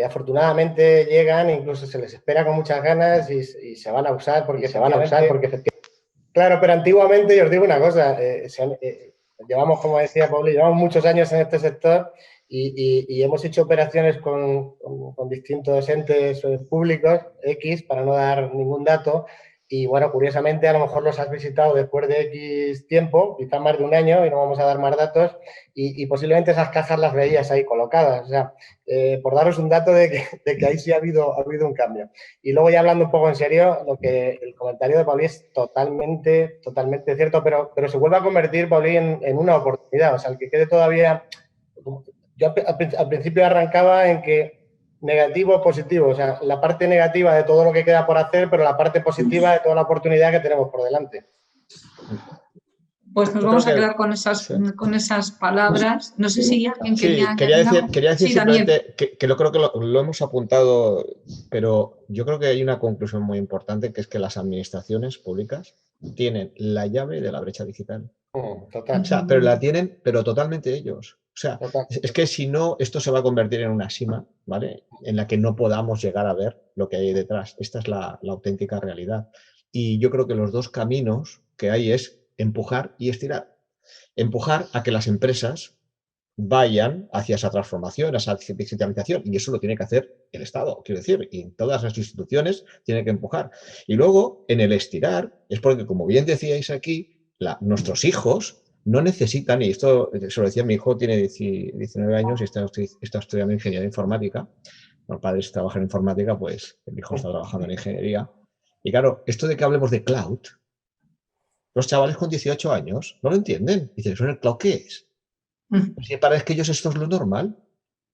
afortunadamente llegan, incluso se les espera con muchas ganas y se van a usar porque Claro, pero antiguamente, yo os digo una cosa, llevamos, como decía Pauli, llevamos muchos años en este sector y hemos hecho operaciones con distintos entes públicos, X, para no dar ningún dato, y bueno, curiosamente, a lo mejor los has visitado después de X tiempo, quizás más de un año, y no vamos a dar más datos, y posiblemente esas cajas las veías ahí colocadas. O sea, por daros un dato de que ahí sí ha habido un cambio. Y luego, ya hablando un poco en serio, el comentario de Pauli es totalmente cierto, pero se vuelve a convertir, Pauli, en una oportunidad. O sea, el que quede todavía... Yo al principio arrancaba en que negativo o positivo, o sea, la parte negativa de todo lo que queda por hacer, pero la parte positiva de toda la oportunidad que tenemos por delante. Pues nos vamos a quedar con esas palabras. No sé si alguien quería decir simplemente que creo que lo hemos apuntado, pero yo creo que hay una conclusión muy importante, que es que las administraciones públicas tienen la llave de la brecha digital. Total. O sea, pero la tienen, pero totalmente ellos. O sea, es que si no, esto se va a convertir en una sima, ¿vale? En la que no podamos llegar a ver lo que hay detrás. Esta es la auténtica realidad. Y yo creo que los dos caminos que hay es empujar y estirar. Empujar a que las empresas vayan hacia esa transformación, esa digitalización, y eso lo tiene que hacer el Estado, quiero decir, y en todas las instituciones tiene que empujar. Y luego, en el estirar, es porque, como bien decíais aquí, nuestros hijos no necesitan, y esto se lo decía, mi hijo tiene 19 años y está estudiando ingeniería informática. Los padres trabajan en informática, pues el hijo está trabajando en ingeniería. Y claro, esto de que hablemos de cloud, los chavales con 18 años no lo entienden. Dicen, ¿eso en el cloud qué es? Si para que ellos esto es lo normal.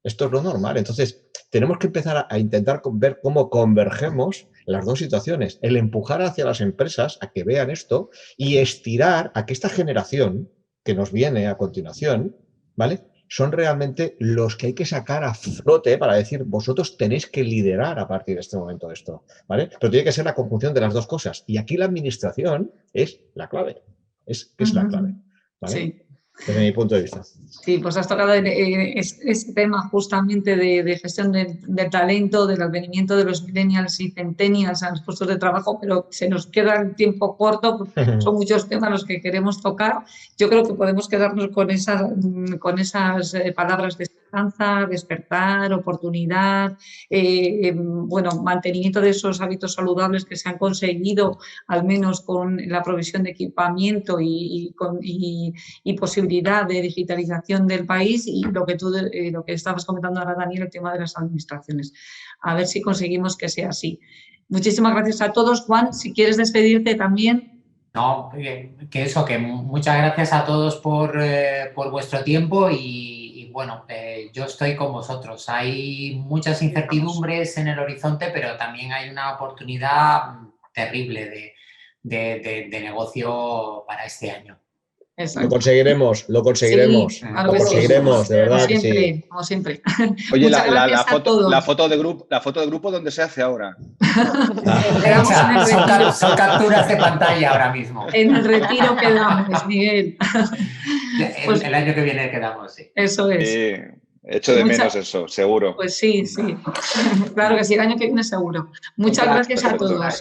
Esto es lo normal. Entonces, tenemos que empezar a intentar ver cómo convergemos las dos situaciones. El empujar hacia las empresas a que vean esto y estirar a que esta generación que nos viene a continuación, ¿vale?, son realmente los que hay que sacar a flote para decir, vosotros tenéis que liderar a partir de este momento esto, ¿vale? Pero tiene que ser la conjunción de las dos cosas. Y aquí la administración es la clave. Es la clave, ¿vale? Sí. Desde mi punto de vista. Sí, pues has tocado este tema justamente de gestión del talento, del advenimiento de los millennials y centennials a los puestos de trabajo, pero se nos queda el tiempo corto porque son muchos temas los que queremos tocar. Yo creo que podemos quedarnos con esas palabras de esperanza, despertar, oportunidad, bueno, mantenimiento de esos hábitos saludables que se han conseguido, al menos con la provisión de equipamiento y posibilidad de digitalización del país y lo que estabas comentando ahora, Daniel, el tema de las administraciones. A ver si conseguimos que sea así. Muchísimas gracias a todos. Juan, si quieres despedirte también. No, que muchas gracias a todos por vuestro tiempo y bueno, yo estoy con vosotros. Hay muchas incertidumbres en el horizonte, pero también hay una oportunidad terrible de negocio para este año. Exacto. Lo conseguiremos, sí, claro, lo conseguiremos, de verdad. Como siempre, sí. Como siempre. Oye, la foto de grupo, ¿dónde se hace ahora? Son capturas de pantalla ahora mismo. En el retiro quedamos, Miguel. Pues, el año que viene quedamos, sí. Eso es. Echo de menos eso, seguro. Pues sí. Claro que sí, el año que viene seguro. Muchas gracias a todos.